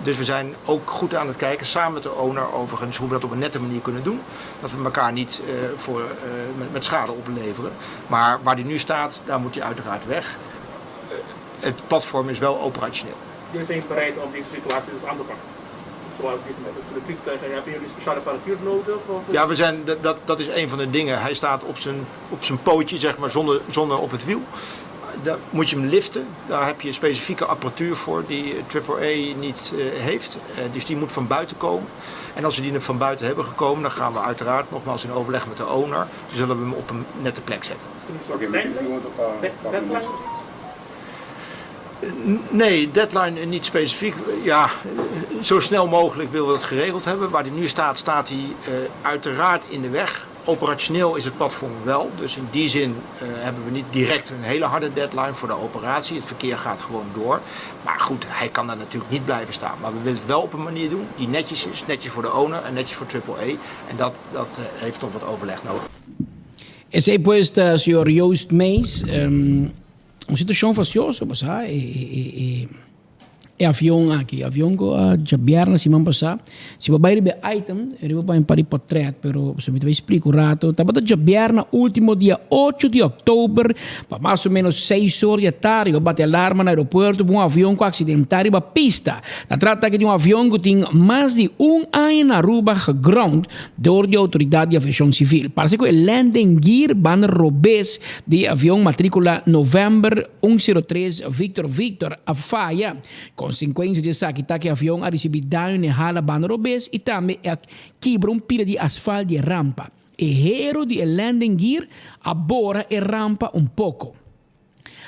Dus we zijn ook goed aan het kijken, samen met de owner overigens, hoe we dat op een nette manier kunnen doen. Dat we elkaar niet met schade opleveren. Maar waar die nu staat, daar moet hij uiteraard weg. Het platform is wel operationeel. Jullie zijn bereid om deze situatie dus aan te pakken? Zoals dit met de vliegtuigen, hebben jullie speciale apparatuur nodig? Ja, dat is een van de dingen. Hij staat op zijn pootje, zeg maar, zonder op het wiel. Dan moet je hem liften. Daar heb je specifieke apparatuur voor die AAA niet heeft. Dus die moet van buiten komen. En als we die van buiten hebben gekomen, dan gaan we uiteraard nogmaals in overleg met de owner. Dan zullen we hem op een nette plek zetten. Nee, deadline niet specifiek. Ja, zo snel mogelijk willen we dat geregeld hebben. Waar hij nu staat, staat hij uiteraard in de weg. Operationeel is het platform wel, dus in die zin hebben we niet direct een hele harde deadline voor de operatie. Het verkeer gaat gewoon door. Maar goed, hij kan daar natuurlijk niet blijven staan. Maar we willen het wel op een manier doen die netjes is. Netjes voor de owner en netjes voor AAA. En dat heeft toch wat overleg nodig. Ese pues, señor Joost Mees, uma situação faciosa, mas avião aqui, avião que já vieram semana passada, se vai ir be item, eu vou para o portrait, pero se me vai explicar o rato, tá bata já vieram último dia 8 de outubro, para mais ou menos 6 horas da tarde, eu bate alarma no aeroporto, um avião com acidentado na pista. Na trata de avião que tem mais de ano na Aruba geground door de autoridade de aviação civil. Parece que o landing gear van Robes de avião matrícula November 103 Victor a falha. Consequência dessa que o avião a receber dano na hala van Robes e também quebra pila de asfalto de rampa. E hero de landing gear abora a rampa pouco.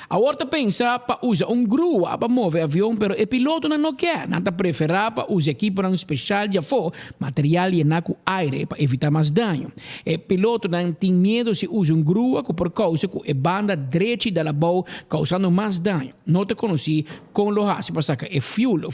A volta pensa para usar grua para mover avião, pero o piloto não quer. Nada preferir para usar equipo especial de for material e na aire para evitar mais dano. O piloto não tem medo se usa grua por causa que a banda direita da boa causando mais dano. Não te conheci com o hasi para sacar o fuel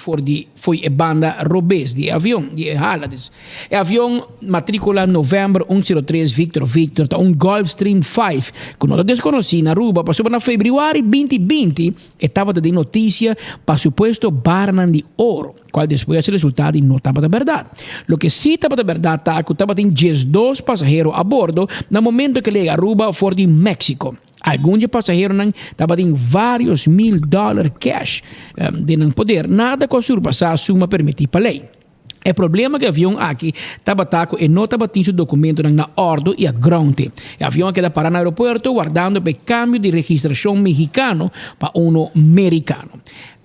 foi a banda Robes de avião, de halades. O avião matrícula November 103 Victor, tá Gulfstream 5, que não te desconheci na Aruba, passou na Februário 2020 estaba de noticia para supuesto barman de oro, cual después el resultado no estaba de verdad. Lo que sí estaba de verdad está que estaba 12 pasajeros a bordo en el momento que le Aruba fue de México. Alguns passageiros estavam em vários $1,000 cash de não poder nada com surpassar a suma permitida pela lei. O problema é que o avião aqui estava taco e não estava tendo documento na ordem e a ground. O avião queda parar no aeroporto guardando o câmbio de registração mexicano para um americano.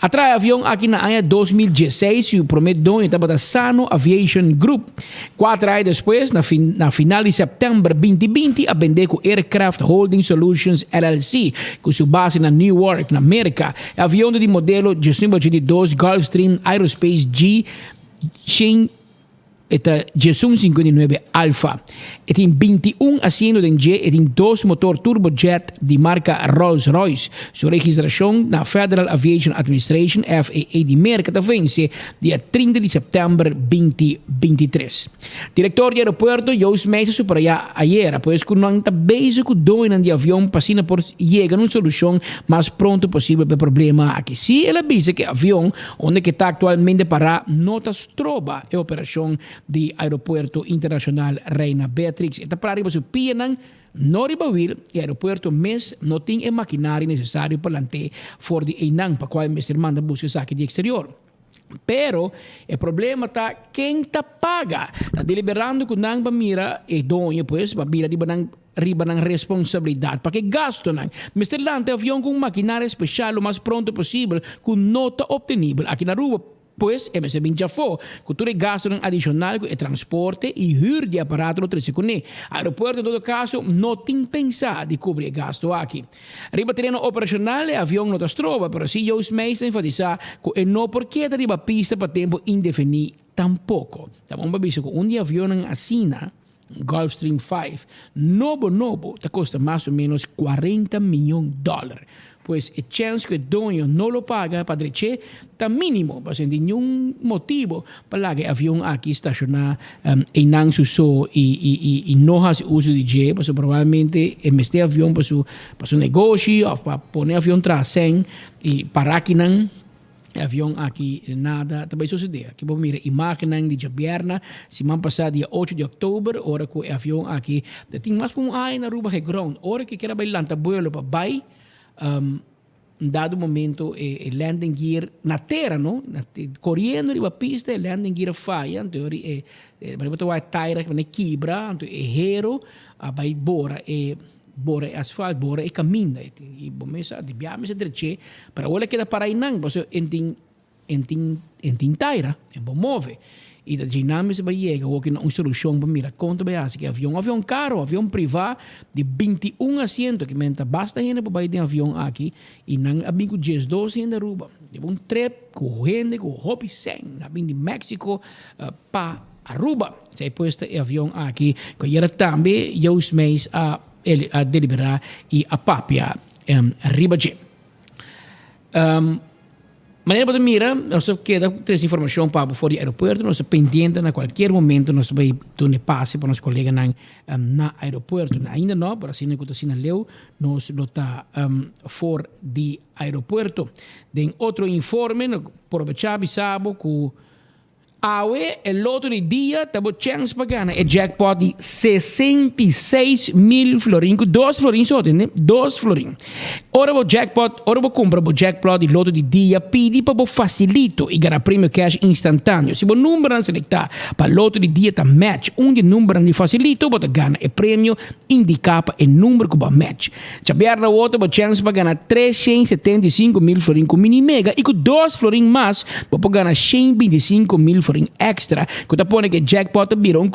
Atrás do avião aqui na ano 2016, o primeiro dono estava da Sano Aviation Group. 4 anos depois, na final de setembro 2020, a vender com Aircraft Holding Solutions LLC, com sua base na New York, na América. O avião de modelo G2 Gulfstream Aerospace G G59 Alpha. Tem 21 assentos em G e tem 2 motor turbojet de marca Rolls-Royce. Sua registração na Federal Aviation Administration, FAA de América, está vence dia 30 de setembro 2023. Diretor do aeroporto, Jose Mesa, superou ayer, pois que não está basic dono de avião para por chegar a uma solução mais pronto possível para o problema aqui. Se ele avisa que o avião, onde está atualmente para não está troba a operação de Aeropuerto Internacional Reina Beatrix. Esta para arriba su pianang no ribawil e aeropuerto mes no tem a maquinário necessário para lanter for de enang para qual Mr. Manda busca saque de exterior. Pero o problema está quem está paga. Está deliberando com nang pamira e donho pues pabila di banang riba ng responsabilidade para que gasto nang Mr. Lante avião com maquinário especial o mais pronto possível com nota obtenível aqui na rua. Pues, MSB já foi, cultura e gasto adicional e transporte e huur de aparato no 13 com aeroporto, em todo caso, não tem pensado de cobrir gasto aqui. Riba terreno operacional, o avião não está trova, mas se Jose Mesa enfatizar que não porque riba pista para tempo indefinido tampouco. Estamos babisa com dia avião ng Asina, Gulfstream 5, novo, te custa mais ou menos $40 milhões. Pues a chance que el dueño no lo paga, padre che, está mínimo, pues sin ningún motivo para que el avión aquí estaciona en Nansuso y no hace uso de jet, pues probablemente en este avión para su negocio, o para poner avión tras y para aquí el avión aquí nada, también sucede. Aquí vamos a mirar imagen de Javierna, si man pasado dia 8 de octubre, ahora que el avión aquí, tiene más como hay na ruba de ground, ahora que quiera bailar vuelo para bay, dado momento el landing gear na terra, no? Correndo de pista, el landing gear falha, então para vai taira que quebra, então erro, vai bora asfalto, bora e caminha, e bomesa de biame se dreche, para olha que da para inang, você entin taira, em bom move. E da dinâmica vai chegar uma solução para mirar conta bem assim que avião caro, avião privado de 21 assentos que menta basta gente para ir de avião aqui e não abinco 12 gente ruba. De um trip com gente com hobby sem, na de México para Aruba. Se posto o avião aqui que era também os meses a deliberar e a papia ribaje. Maneira para mira, nós queda três informação para fora do aeroporto, nós pendente na qualquer momento nós vai dar passe para nosso colega na aeroporto. Ainda não, para assim que assim leu, nós lota fora do aeroporto. Tem outro informe, por aproveitar bisabo que awe el loto de dia tabo chance para ganhar o jackpot de 66 mil florin, 2 florin só, entende? 2 florin. Ora o jackpot, ora o compra o jackpot de loto de dia, pedi para o facilito e ganhar prêmio cash instantâneo. Se o número não selectar para loto de dia tá match, de número de facilito, você ganha o prêmio indica para o número que vai match. Se aberta na outra, o chance para ganhar 375 mil florin com mini mega e com 2 florin mais, você ganhar 125 mil florin extra, que tá pondo que jackpot virou um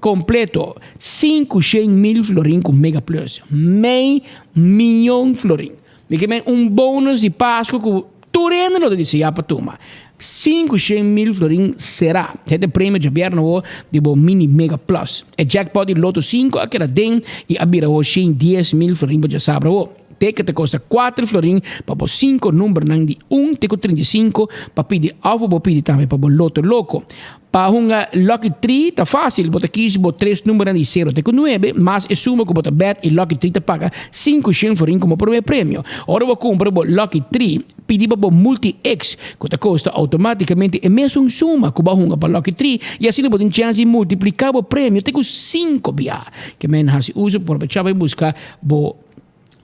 completo 500 mil florin com Mega Plus, meio milhão florin. E que bônus de Páscoa que tu rende não disse para turma. 500 mil florin será. Este prêmio de aberto de mini Mega Plus. É jackpot de loto 5 aquela den e abira 10 mil florin para já saber hipoteca te custa 4 florin, para 5 número nang di 1 te 35, para pedir alvo, para pedir também para loto loco. Para uma Lucky 3 tá fácil, bota aqui bo 3 números de 0 te 9, mas é suma que bota bet e Lucky 3 te paga 5 florin como primeiro prêmio. Ora vou comprar bo Lucky 3, pedir para multi-X, que te custa automaticamente a mesma suma que vai para Lucky 3, e assim você tem chance de multiplicar o prêmio, tem 5 bia, que men has uso por vai buscar bo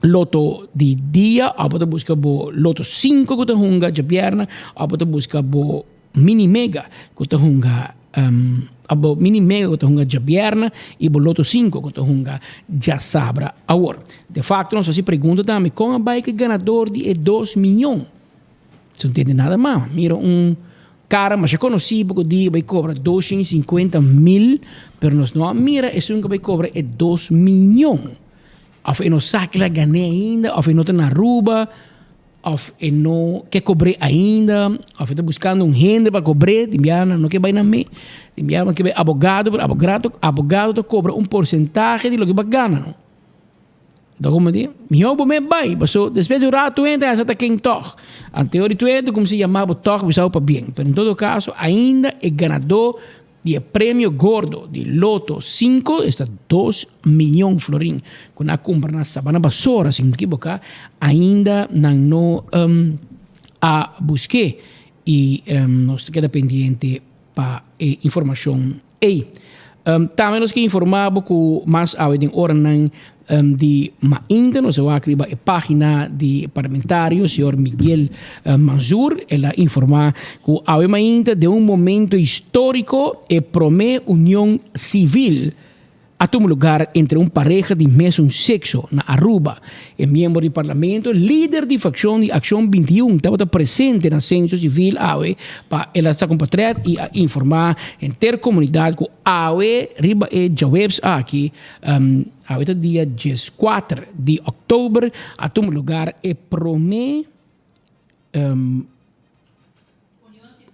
loto de dia, ou pode buscar bo loto 5 que te hunga de perna, ou pode buscar bo mini mega que te hunga abo mini mega que te hunga de perna e bo loto 5 que te hunga já sabra agora. De facto, nós se pergunta também como vai que ganador de 2 milhões. Você não entende nada mais. Mira cara, mas eu conheci porque o dia vai cobrar 250 mil, pero nós não mira, esse nunca vai cobrar 2 milhões. Of eu não saque lá ganhei ainda, of eu não tenho na Aruba, of eu não quer cobrar ainda, of eu estou buscando renda para cobrar, timbiana, não quer vai na me, timbiana, quer abogado te cobra porcentaje de lo que vai ganhar, não? Então, como diz, meu bom me vai, passou, depois do rato entra, essa tá quem toca. Anterior tu entra, como se chamava toca, pensava para bem. Mas, em todo caso, ainda é ganador de prêmio gordo de Loto 5, está 2 milhões de florim. Quando a compra na Sabana Basora, se não me equivocar, ainda não a busquei. E nós queda pendente para informação aí. Também nós que informava que mais ao em hora de ainda nós vamos escrever a página de parlamentário, o senhor Miguel Manzur, ela informa que ao ainda de momento histórico e promete união civil a tomar lugar entre pareja de mesmo sexo na Aruba. O membro do parlamento, líder de facção de Acción 21, estava presente na censo civil para ela estar compatriota e informar a intercomunidade que riba e jawebs aqui até dia 14 de outubro a tomar lugar e promete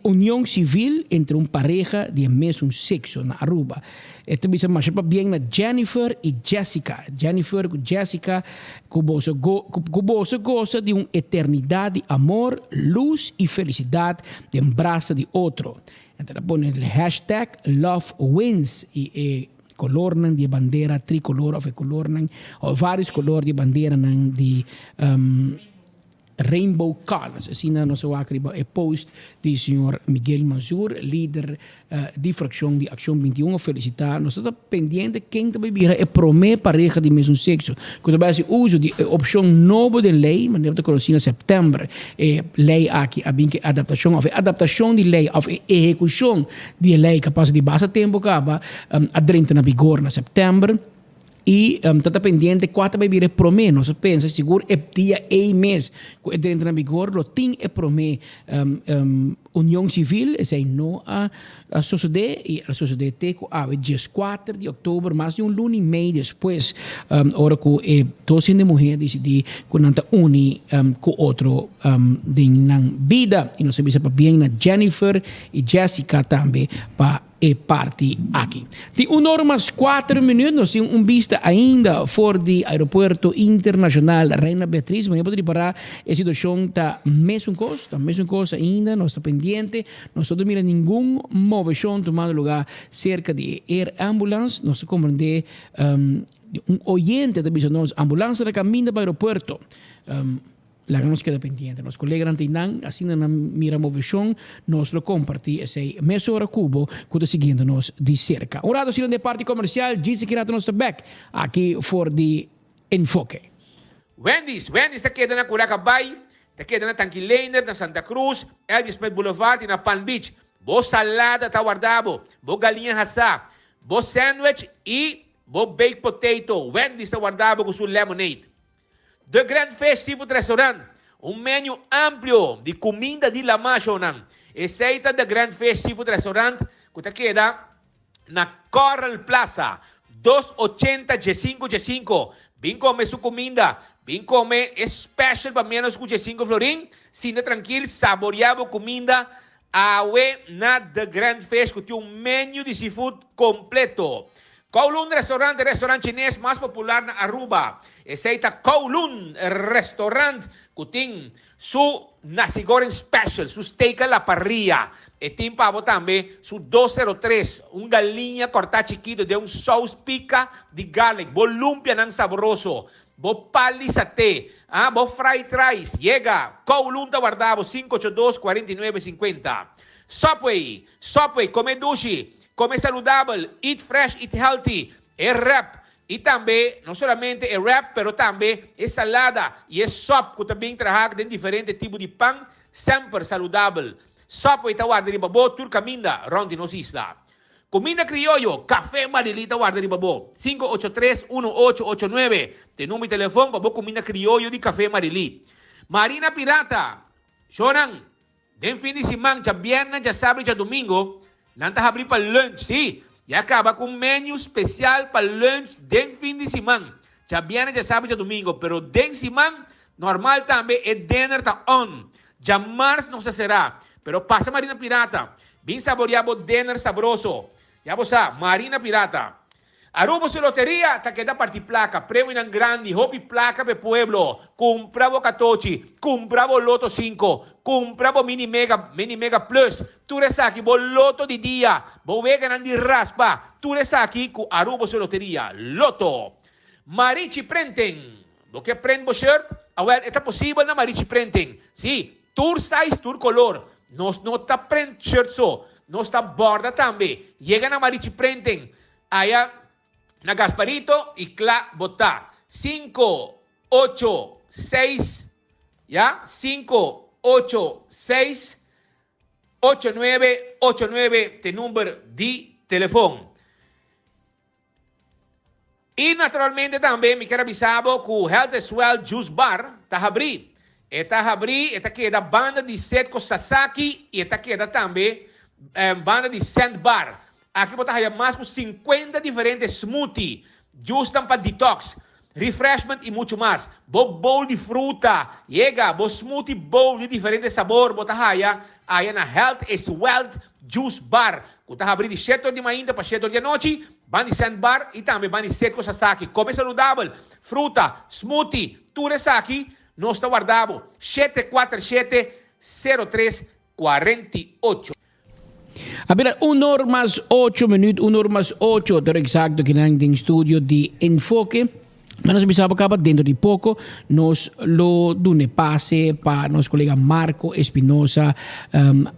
união civil entre pareja de mesmo sexo na Aruba. Esta bisa masih bem na Jennifer e Jessica. Jennifer e Jessica que gosta de eternidade de amor, luz e felicidade de abraço de outro. Então, põe o hashtag Love Wins e color de bandeira tricolor ou vários colores de bandeira de Rainbow Colors. Assim, nós vamos escrever a post do senhor Miguel Manzur, líder de facção de Acción 21, a felicitar. Nós estamos pendentes quem também virá e promete pareja de mesmo sexo. Quando vai ser uso de opção nova de lei, mas deve ter conhecido em setembro, lei aqui, a adaptação de lei, a execução de lei capaz de base tempo, acaba adrente na vigor na setembro. E está pendente quanto vai vir promê. Nós pensamos, seguro, é dia e mês que entra na vigor, o tem é promê união civil, esse não a sociedade, e a sociedade tem que dia 4 de outubro, mais de lunes e meio depois, hora que todos as mulheres decidir que não está uni com outro na vida, e nós sabemos para bem na Jennifer e Jessica também, para parte aqui. De 1 hora mais 4 minutos, nós temos vista ainda fora do aeroporto internacional Reina Beatriz, mas eu poderia parar, a situação está mesmo coisa ainda, nós estamos pendente, nós não temos nenhum movição tomando lugar cerca de Air Ambulance, nós compreendemos oyente da nós ambulância de caminho para o aeroporto. La nos queda pendiente. Nos colegas antinan, assim na mira movição, nós lo comparti esse meia hora cubo, que está seguindo nos de cerca. Um lado de parte comercial, disse que era nosso back, aqui for de Enfoque. Wendy's está queda na Curacabay, está queda na Tanquilaner, na Santa Cruz, Elvis Pet Boulevard e na Palm Beach. Bo salada tá guardado, bo galinha assá, bo sandwich e bo baked potato. Wendy's está guardado com sua lemonade. The Grand Fish Seafood Restaurant, menu amplio de comida de la Machonan. Aceita The Grand Fish Seafood Restaurant, que te queda na Coral Plaza, 280 G5. Vem comer sua comida, vem comer special para menos que G5 florim, sinta tranquilo, saboreado comida, awe na The Grand Fish, que tem menu de seafood completo. Kowloon restaurant chinês mais popular na Aruba. Essa Kowloon restaurant kuting su nasi goreng special, su steak a la parrilla. E tem pavo também, su 203, galinha cortada chiquito de sauce pica de garlic, bo lumpia ng sabroso, bo pali sate, bo fried rice. Llega, Kowloon Guardavo, 582-4950. Subway, come dushi, come saludable, eat fresh, eat healthy, é wrap. E também, não somente é wrap, pero também é salada e é sopa, que também traz de diferentes tipos de pão, sempre saudável. Sopa itawarda riba bo, turcaminda, rondi nos isla. Comida criollo, café Marilita guarda riba bo, 583-1889. Tem número de telefone, bo comida criollo de café Marili. Marina Pirata, Shonan, den fin de semana, ya viernes, ya sábado, ya domingo, nanta abrir para lunch, sí. E acaba com um menu especial para lunch den fin de semana. Já viernes, já sábado, já domingo. Pero den semana, normal também é dinner tá on. Já março não se será. Pero passa Marina Pirata. Bem saboreado dinner sabroso. Já você, Marina Pirata. Aruba su loteria, tá que dá parte placa. Prêmio nan grande, hopi placa pe pueblo. Compravo Catochi, compravo Loto 5, compravo Mini Mega Plus. Tu resaki, bo Loto di dia, bo vega nan di raspa. Tu resaki ku Aruba su loteria. Loto. Marici Prenten. Do que prende bo shirt? Well, é possível na Marici Prenten. Sí, tour size, tour color. Nos não tá print shirt so. Nos tá borda também. Llega na Marici Prenten. Allá na Gasparito y Cla Botá. 586, ¿ya? 586 8989, te número de teléfono. Y naturalmente también me quiero avisar que Health as Well Juice Bar está abrindo. Esta queda banda de Setko Sasaki y esta queda también banda de Sand Bar. Aqui botar mais de 50 diferentes smoothies, justam para detox, refreshment e muito mais. Bowl de fruta, llega, smoothie bowl de diferentes sabor, botar aí na Health as Wealth Juice Bar. Botar abrir de 7 de manhã para 7 da noite, van de Sandbar e também van de Setko Sasaki. Come saudável, fruta, smoothie, tudo isso aqui, nós está guardado. 747-0348. Abira 1 hora más 8 minutos, 1 hora más 8, pero exacto, que en el estudio de Enfoque. Mas nós acaba dentro de pouco, nós lo dune passe para nosso colega Marco Espinosa,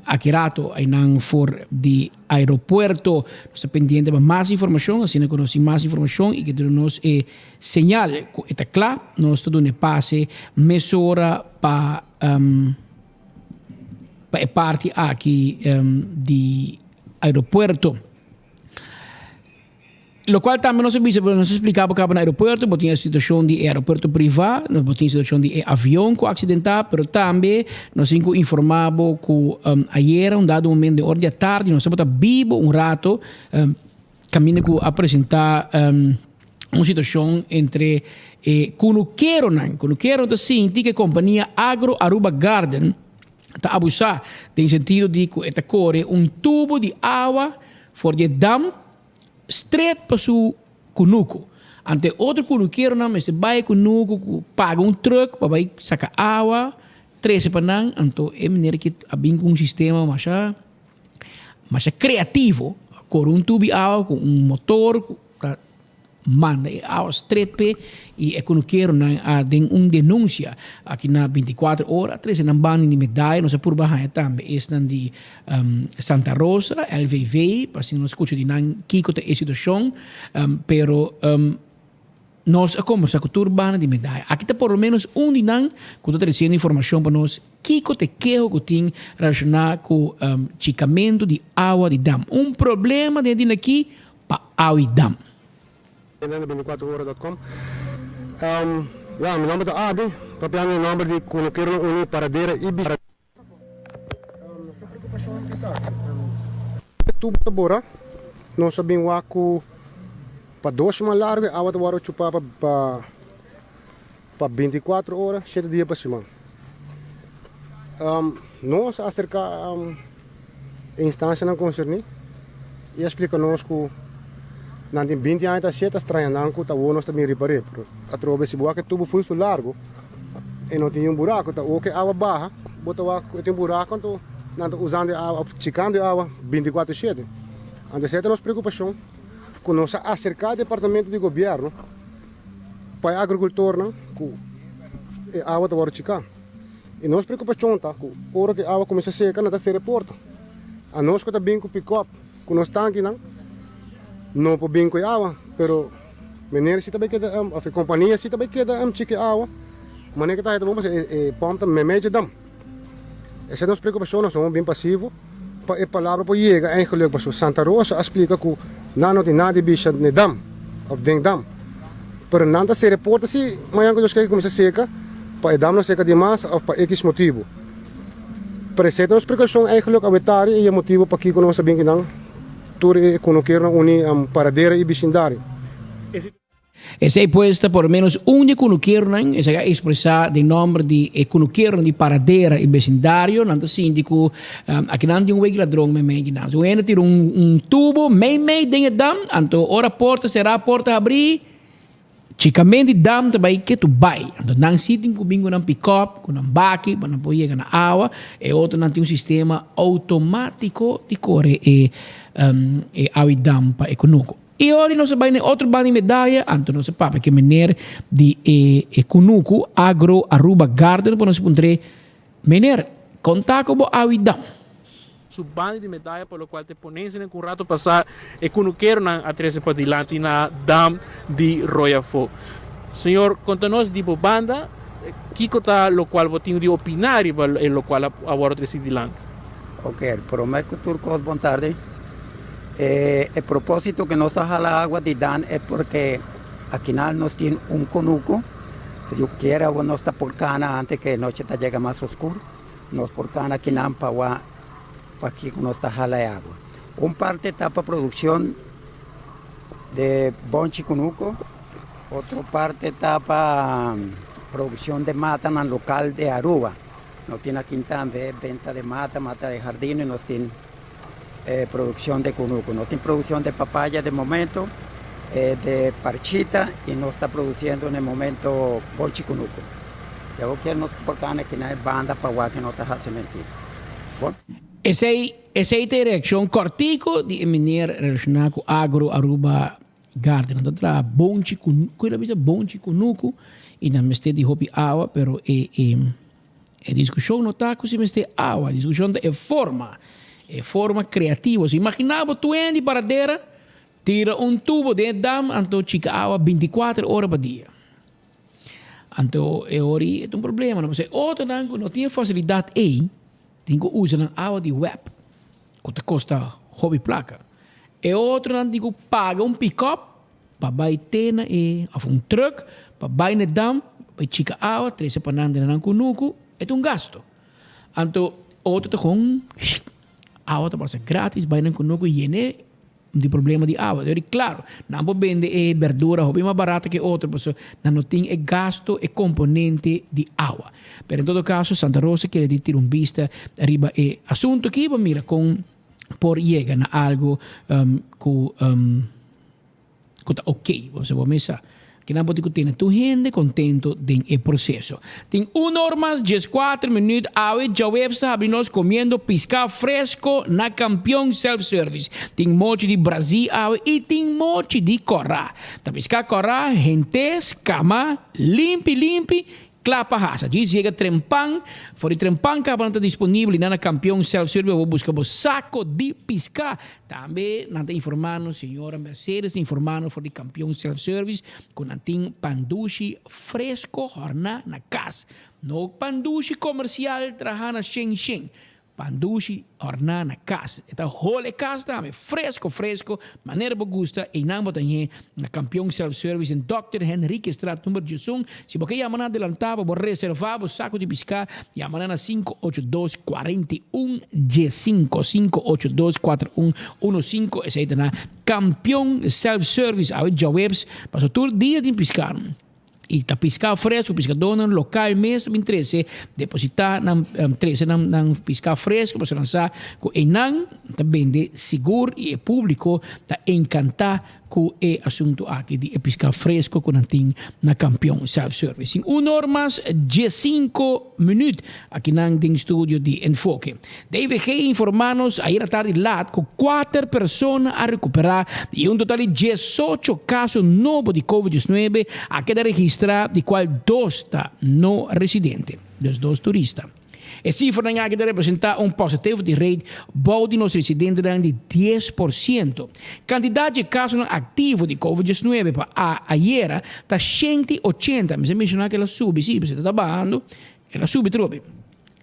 Akirato, aí não for de aeroporto. Nós pendiente de mais informação, assim nós conhecemos mais informação e que nos señal, está claro, nós dune passe, mesura para parte aqui de aeroporto. Lo qual também nós explicava que no aeroporto, porque tinha a situação de aeroporto privado, nós tinha a situação de avião com acidental, mas também nós informava que ayer, dado momento de hora da tarde, nós estamos vivo rato, caminho que apresentar uma situação entre Kunuquero, assim, que a companhia Agro Aruba Garden está abusando, no sentido de que está corre tubo de água for de dam straight para su cunuco. Ante outro cunuqueiro não, mas vai cunuco, paga truck para vai sacar água, 13 para não, então é maneira que abim com sistema mais criativo, com tubo de água, com motor, manda água straight pe e é cunuqueiro não tem denúncia aqui na 24 horas, 13 na banda de medalha, nós por baixo também estão de Santa Rosa, LVV, para se nós escuta de não Kiko te situação, pero nós como essa cultura urbana de medalha. Aqui está por menos de não que está trazendo informação para nós Kiko te quejo que tem relacionado com chicamento de água de dam. Problema dentro aqui para água de dam. 24horas.com. Meu nome é Adi, papiando o nome de Kunuquero Uni Paradeira e Bis. Nossa preocupação é que tubo de bora, nós sabemos que para 2 semanas largas, a água vai chupar para 24 horas, 7 dias por semana. Nós acerca a instância não concerne e explica-nos que Nanti 20 anos tá certo, estranhando tá o nós também reparei. Atrobe se boa que tubo full so largo. E não tinha buraco, tá o que água barra, bota o tem buraco, então nanti usando água, chicando água 24/7. Então essa é a nossa preocupação. Com nós acercar o departamento de governo para a agricultura, não, com a água tá agora chicar. E nossa preocupação tá, com a hora que a água começa a secar, não tá se reporta. A nós que tá bem com pick-up, com os tanques, não pode bem com a água, pero maneira se também queda, a companhia se também queda chique água, maneira que tá então vamos ponta meio dam. Essa é a nossa preocupação, nós somos bem passivos. A palavra para chegar eigenlijk para Santa Rosa explica que não tem nada de bicho de dam, ou de dam. Pero nada se reporta se amanhã que os começa a secar, para a dam não seca demais ou para X motivo. Para essa é a nossa preocupação eigenlijk a vetária e o motivo para que nós sabemos que não tudo quero unir paradeira e vecindário. Essa é posta por menos de kunukiran, essa é expressar de nome de kunukiran de paradeira e vecindário, nanto síndico, aqui não tem weg ladrão me não. So ainda tira tubo, meio dentro dam, anto ora porta será porta abrir, chicamente dam também que tu vai. Anto não sitem com bingo não pick up, com não baki, para não poder na água, e outro não tem sistema automático de correr e água dam para econômico. E ora nós vamos outro banho de medalha, então nós sabemos que meneer de Kunuku Agro Aruba Garden, para nós poder meneer contato com a vida. Su banho de medalha, pelo qual te pones em um rato passar e quando quero na atrás para dilante na dam de Royafo. Senhor, conta-nos de banda, que está lo qual botinho de opinar e lo qual agora atrás dilante. Ok, prometo que turcos boa tarde. El propósito que nos deja la agua de Dan es porque aquí nos tiene un conuco. Si yo quiero, agua no está por cana antes que la noche llegue más oscuro. Nos por cana aquí para aquí nos deja la agua. Un parte está para producción de bonchi conuco. Otra parte está para producción de mata en el local de Aruba. Nos tiene aquí también venta de mata de jardín y nos tiene producción de cunuco. No tiene producción de papaya de momento, de parchita y no está produciendo en el momento bolchi cunuco. Yo quiero no porque que no hay banda para que no te hace mentir. Bueno. Essa é a reação cortico de meneer relacionado com Agro Aruba Garden. Então, tra bonchi cunuco e na meste de hopi água, pero a discussão não está com se meste água, a discussão é forma criativa. Se imaginava tu de paradeira, tira tubo de dam, então chica água 24 horas por dia. Então, é um problema. Não sei, outro não tinha facilidade aí, tem que usar água de web, que custa hobby placa. E outro não tem que pagar pick-up, para bater ou truck, para bater na dam, para chica água, 13 pananda na kunuku, é gasto. Então, outro tem água está para grátis, vai não conosco e de problema de água. Eu digo, claro, não pode vender verdura ou bem mais barata que outra, porque não tem gasto e componente de água. Mas em todo caso, Santa Rosa quer ter vista arriba e assunto aqui, mira, por llegar a algo que está ok, você vai pensar. Que não pode ter tu gente contento com o processo. Tem 1 hora mais 14 minutos. Hoje já abrimos comendo pescado fresco na Campeão Self-Service. Tem mochi de Brasil e tem mochi de Corá. Tá pescar Corá, gentes, cama, limpe. Clapa raça. Diz chega trempang. Fora trempang que está disponível na Campeão Self-Service. Vou buscar o saco de pescar. Também não está informando, senhora Mercedes, informando fora de Campeão Self-Service, com tem pandushi fresco jornada na casa. No pandushi comercial trabalha na Shenzhen. Pandushi jornada na casa. Então, role casa também fresco, maneira boa gusta. E não botem na Campeão Self-Service em Dr. Henrique Straat, número 11. Se você quer amanhã adelantar, vou reservar o saco de pescar e amanhã na 582-41-G5. 582-4115. Esse aí está na Campeão Self-Service. Aí já webs, passou todo dia de pescar. E está pescado fresco, pescador local mesmo, me interessa depositar na pescado fresco, para você lançar com Enan, também de seguro e público, está encantado com o assunto aqui de piscar fresco com na campeão self-service. Normas 15 minutos aqui no estúdio de Enfoque. DVG informa-nos ayer à tarde lá com 4 pessoas a recuperar e total de 18 casos novos de Covid-19 a quedar registrado, de qual 2 está não residente, dos 2 turistas. A cifra que representa positivo de rate bom de nos residentes de 10%. Quantidade de casos ativos de Covid-19 para ayer está 180. Mas mencionar que ela sube, sim, você está trabalhando, ela sube trobe.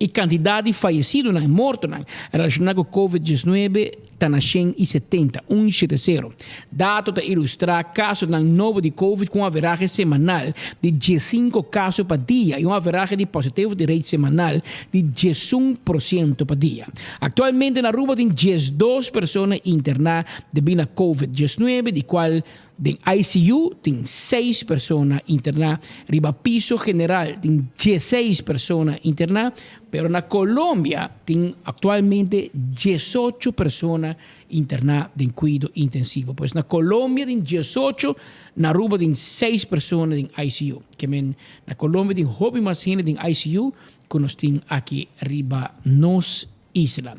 E quantidade de falecidos e mortos relacionados com Covid-19 está na 170, 170. Dados para ilustrar casos novos de Covid com uma averagem semanal de 15 casos por dia e uma averagem de positivo de rate semanal de 11% por dia. Atualmente, na Aruba, tem 12 pessoas internadas devido a Covid-19, de qual de ICU tem 6 pessoas internadas, riba piso general tem 16 pessoas internadas, pero na Colômbia tem atualmente 18 pessoas internadas em cuidado intensivo. Pois na Colômbia tem 18, na Aruba tem 6 pessoas em ICU. Que na Colômbia tem hobby mais gente em ICU que nós temos aqui riba nos isla.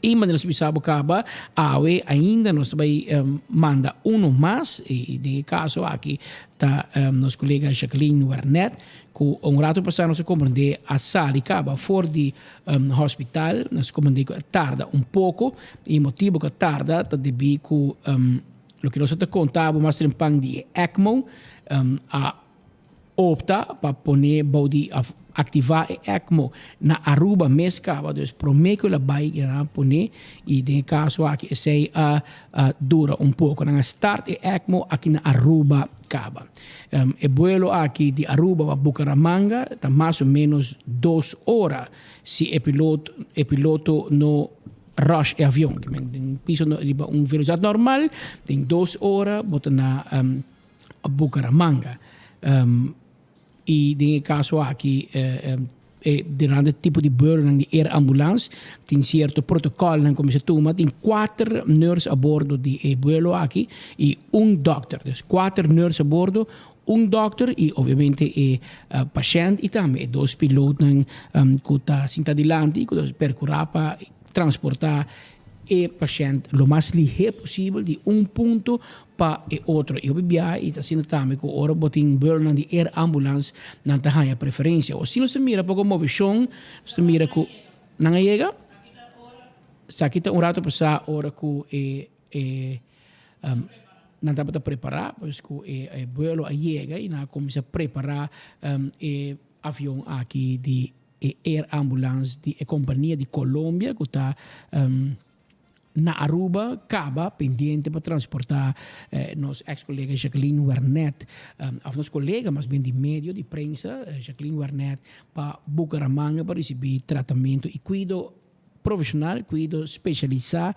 E mas nós precisamos acabar ainda nós também manda mais e de caso aqui tá nosso colega Jacqueline Wernet com rato passado nós compreender a sala acaba fora de hospital nós compreender tarda pouco e motivo que tarda tá devido com o que nós te contava mais pang de ECMO a opta para poner body ativar o ECMO na Aruba mescava, dus prometo la vai na poner e de caso aqui sei dura pouco na start o ECMO aqui na Aruba caba. O vuelo aqui de Aruba para Bucaramanga está mais ou menos 2 horas se o piloto no rush e avião, que tem piso velocidade normal, tem 2 horas bota na Bucaramanga. E em caso aqui, durante o tipo de vuelo de air ambulance, tem certo protocolo como se toma, tem 4 nurses a bordo de vuelo aqui e doctor. Dus 4 nurses a bordo, doctor e obviamente paciente e também 2 pilotos que estão sentados adiante, que estão percorrendo para transportar o paciente lo mais ligeiro possível de ponto para o outro. E o BBI está sendo também que ora botin burn de air ambulance na tahanha preferência. Ou se não se mira para como visão, se mira que não chega, sakita rato passar hora que não dá para preparar, pois que o vuelo chega e não começa a preparar o avião aqui de air ambulance de companhia de Colômbia que está na Aruba, acaba pendente para transportar nosso ex-colega Jacqueline Wernet, a nosso colega, mas bem de meio de prensa, Jacqueline Wernet, para Bucaramanga para receber tratamento e cuidado profissional, cuidado especializado,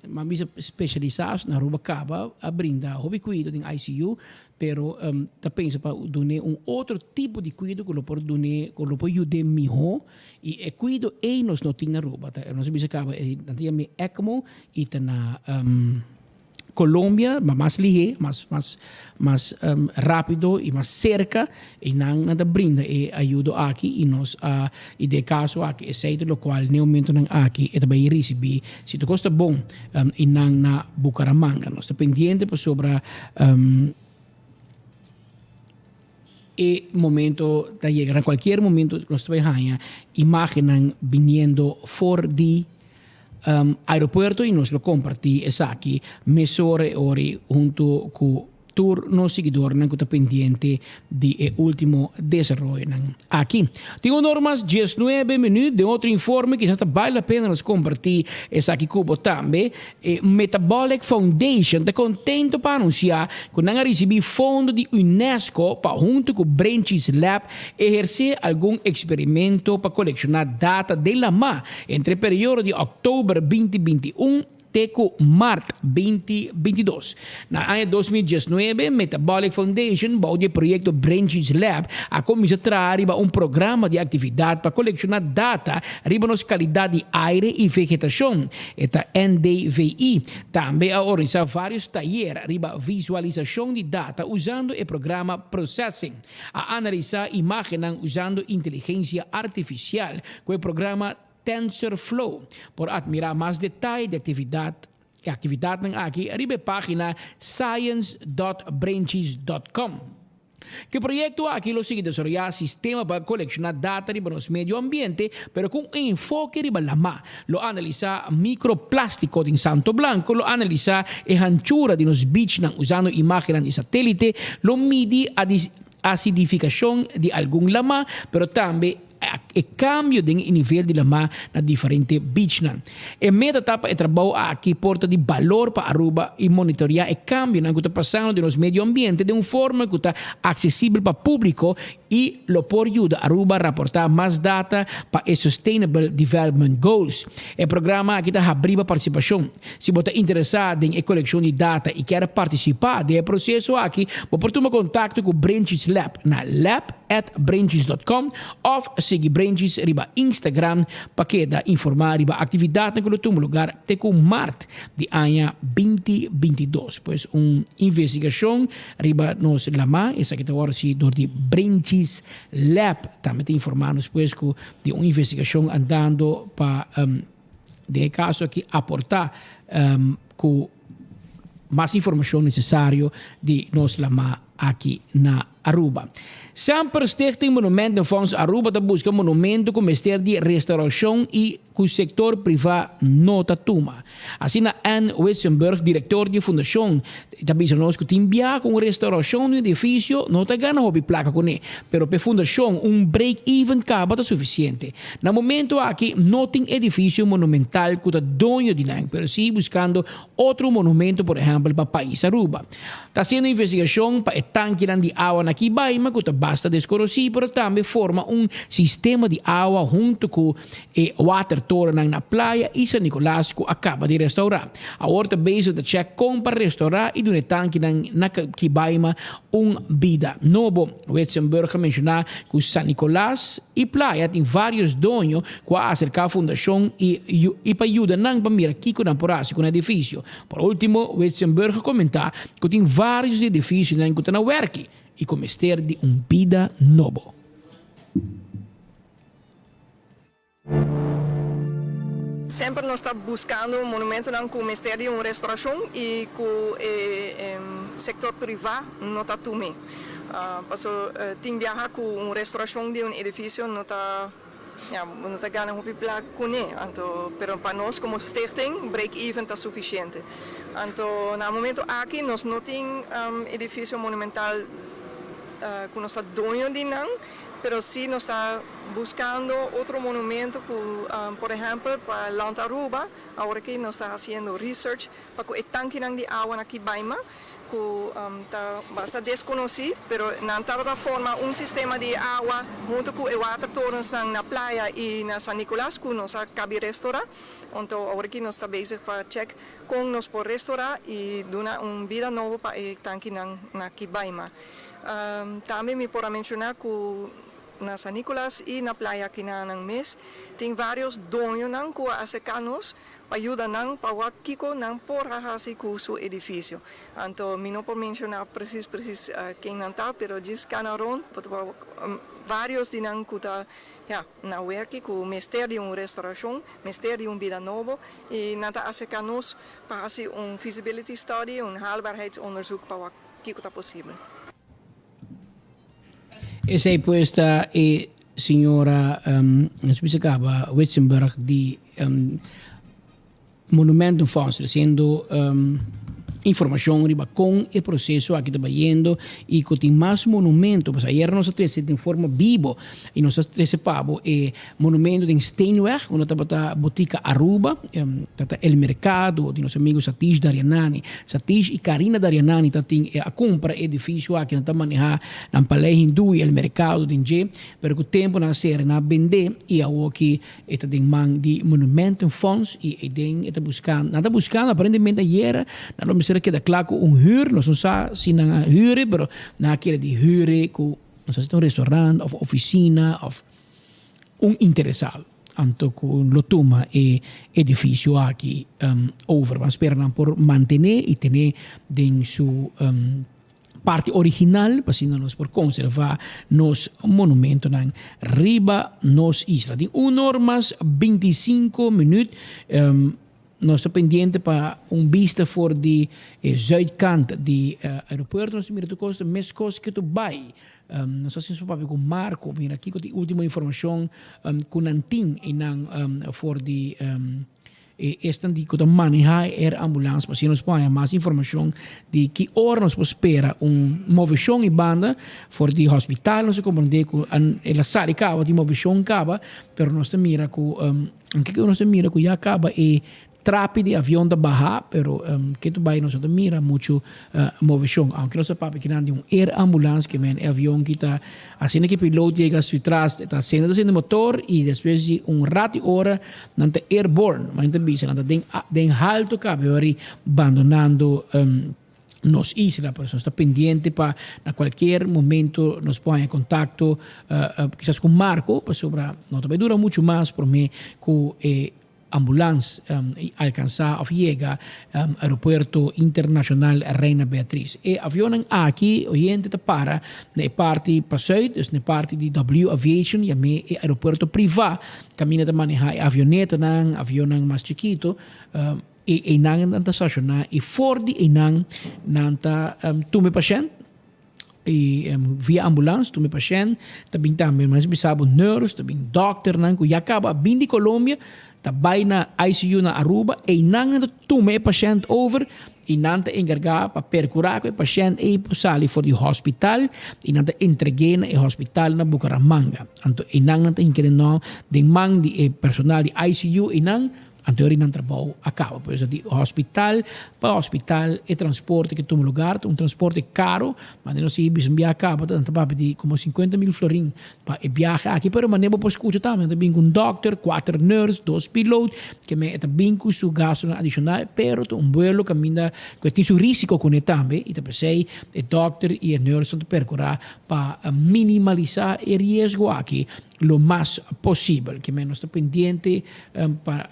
mas especializado na Aruba acaba a brindar hobby cuidado em ICU, pero ta pensa para donar outro tipo de cuidado que lo pode donar, que lo pode ajudar melhor e cuidado nós não tem na Aruba. Nós bisa acaba nanti ECMO e tá na Colômbia, mais ligeiro, mais rápido e mais cerca e não brinda e ajuda aqui e nós e de caso aqui é certo lo qual no momento não aqui é também receber se tu gosta bom e não na Bucaramanga nós está pendiente para sobre e momento da llegar a qualquer momento nós vai ganhar imaginan viniendo for de aeropuerto e nós lo comparti aqui mesore ori junto com tour nos seguidor que está pendiente de último desarrollo aqui. Tenho normas 19 minutos de outro informe que já está vale a pena nos compartir aqui cubo também. Metabolic Foundation está contento para anunciar que não receber fundo de UNESCO para junto com Branches Lab exercer algum experimento para colecionar data de la MA entre o período de outubro 2021 Teco Mart 2022. Na año 2019, Metabolic Foundation bouwt het project Branches Lab a começar a trazer programa de atividade para colecionar data riba nos qualidade de aire e vegetação, eta NDVI. Também a organizar vários talleres riba visualização de data usando o programa Processing, a analisar imagens usando inteligência artificial com o programa TensorFlow, por admirar mais detalhes de atividade aqui, riba página science.branches.com. Que proyecto aquí lo sigue desarrollar sistema para coleccionar data riba nos medio ambiente, pero con enfoque riba lama. Lo analiza microplástico en Santo Blanco, lo analiza anchura de nos beach usando imágenes de satélite, lo mide a acidificación de algún lama, pero también e cambio de nível de lama na diferente beach. E meta etapa é trabalho aqui porta de valor para Aruba e monitorear e cambio que está passando no meio ambiente de uma forma que está acessível para o público e lo por ajuda Aruba a reportar mais data para o Sustainable Development Goals. O programa aqui está abrindo participação. Se você está interessado em coleção de data e quer participar do processo aqui, você pode tomar contato com o Branches Lab na lab@branches.com ou seguir Branches riba Instagram para que da informar riba atividade que tem lugar até com Mart de ano 2022. Pois investigação riba nos lama, essa que está agora se do de Branches Lab também tem informar-nos pois que de uma investigação andando para de caso aqui aportar com mais informação necessária de nos lama aqui na Aruba. Sempre Stichting Monumentenfonds Aruba está buscando monumento com Ministério de Restauração e com o setor privado nota tuma. Assim, na Anne Witzenberg, diretor de fundação, está dizendo que tem enviar com restauração do edifício, não está ganhando hobby placa com ele, pero para fundação break-even acaba está suficiente. No momento aqui, não tem edifício monumental que está dono de lang, pero sim buscando outro monumento, por exemplo, para o país Aruba. Está sendo investigação para o tanque de água na Kibaima, que basta desconhecido, pero também forma sistema de água junto com o water toren na praia e San Nicolás que acaba de restaurar. Agora está bezig de check para restaurar e doen tanque na Kibaima vida novo. Witzenberg mencionar que San Nicolás e praia tem vários donos que acercar a fundação e para ajudar para mirar aqui com o edifício. Por último, Witzenberg comentar que tem vários edifícios que estão na work e com Ministério de vida novo. Sempre nós estamos buscando um monumento com o Ministério de Restauração e com o setor privado não está tudo. Tem viajar com restauração de edifício não está ganhando muito placa com ele. Então, para nós como stichting break-even está suficiente. Então, no momento aqui nós não temos edifício monumental que nós está dono de não. Pero sí nos está buscando otro monumento, por ejemplo, para Land Aruba, ahora que nos está haciendo research para que el tanque de agua aquí Baima, que está bastante desconocido, pero de otra forma un sistema de agua junto con el water torrents en la playa y en San Nicolás que nos acaba de restaurar. Entonces ahora que nos está bezig para check con nos por restaurar y dar una vida nueva para el tanque aquí Baima. Também me pode mencionar que na San Nicolás e na praia aqui na mês tem vários donos que acercanos para ajudar para o Kiko não por fazer com o edifício. Então, me não posso mencionar preciso quem não está, mas diz canaron vários de não que está na work com o Ministério de Restauração, Ministério de Vida Nova e não está acercanos para fazer feasibility study, haalbaarheidsonderzoek para o Kiko está possível. Essa é posta a senhora Witzenberg de Monumentenfonds, sendo información riba con el proceso aquí está yendo y con más monumento. Pues ayer nosotros de forma vivo y nosotros sepamos monumento de Steinweg, una tapata botica Aruba, tata el mercado de nuestros amigos Satish Darianani. Satish y Karina Darianani tatin a compra edifício aqui na manejar na palé hindu e el mercado de nje, pero que tempo na ser na vender e a aqui eta den man de monumento fonds e den eta buscando aparentemente ayer na não será que da claro huur, não sei se na huur, pero na aquele de huur com não sei se um restaurante ou oficina ou interessado. Anto con lo toma e edificio aqui over. Mas esperam por mantener e tener den su parte original, passando nos por conservar nos monumento na riba nos isla. De 1 hora mais 25 minutos nós estamos pendiente para vista voor de zuidkant de aeroporto. Nós miramos costa mais coisas que tu vai. Nós estamos papo com Marco, mira aqui com a última informação com Nantin e não voor de estão de que manejar ambulância para nos põe mais informação de que hora nós espera movição e banda for de hospital nós compreender que ela sai acaba de movição acaba, pero nós mira com que nós mira que já acaba e trape de avião da barra, pero que tu vai nós mira muito movição, aunque nós papo que não de ambulância que men avião que está assim que piloto chega a trás está sendo de motor e depois de rato hora não está airborne, mas não bisa não está den halto cabe ori abandonando nos isla, pues está pendiente para a qualquer momento nos ponha em contato quizás com Marco, pues sobre não também dura muito mais por mim com ambulância alcançar ou chega aeroporto internacional Reina Beatriz. E avião aqui, oriente para na parte para Zuid, dus na parte de W Aviation, e me aeroporto privado, caminha de manejar avioneta nang avião mais chiquito, e nang nanta estacionar e Ford e nang nanta tume paciente e via ambulância, tu me paciente, também mas bisabo nurse, também doctor nang ku yakaba bindi Colômbia, tabay na ICU na Aruba e nang tu me paciente over e nanta encargar para percurar com o paciente e posali for the hospital e nanta entregue na hospital na Bucaramanga. Anto e nang nanta inquirendo de mang de personal de ICU e nang anterior não trabalho acaba, por isso de hospital para hospital e transporte que toma lugar, transporte caro, mas não se bismbia acaba, tanto papo de como 50 mil florin para viaje aqui, pero maneira para escutar também, também com doctor, 4 nurses, 2 pilotos, que me também com su gasto adicional, pero vuelo caminha que tem su risco com ele também, e também sei, o doctor e o nurse estão percorrer para minimalizar o risco aqui lo mais possível, que menos está pendiente para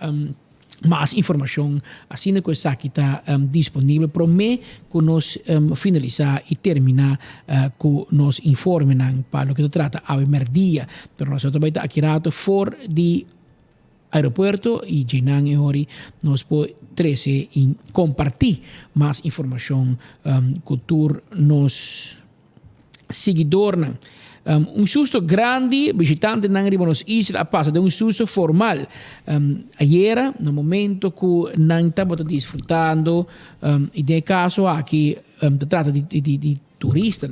mais informação assim que essa aqui está disponível para mim que nós finalizar e terminar com nos informe para o que se trata ao merdia, pero nós também está aqui for de aeroporto e Jenan e Ori nos pode trazer e compartilhar mais informação com nos seguidores. Susto grande, visitante não arriva nos isla, passa de susto formal. Ayer, no momento que não estava desfrutando, e de caso aqui, trata de turista,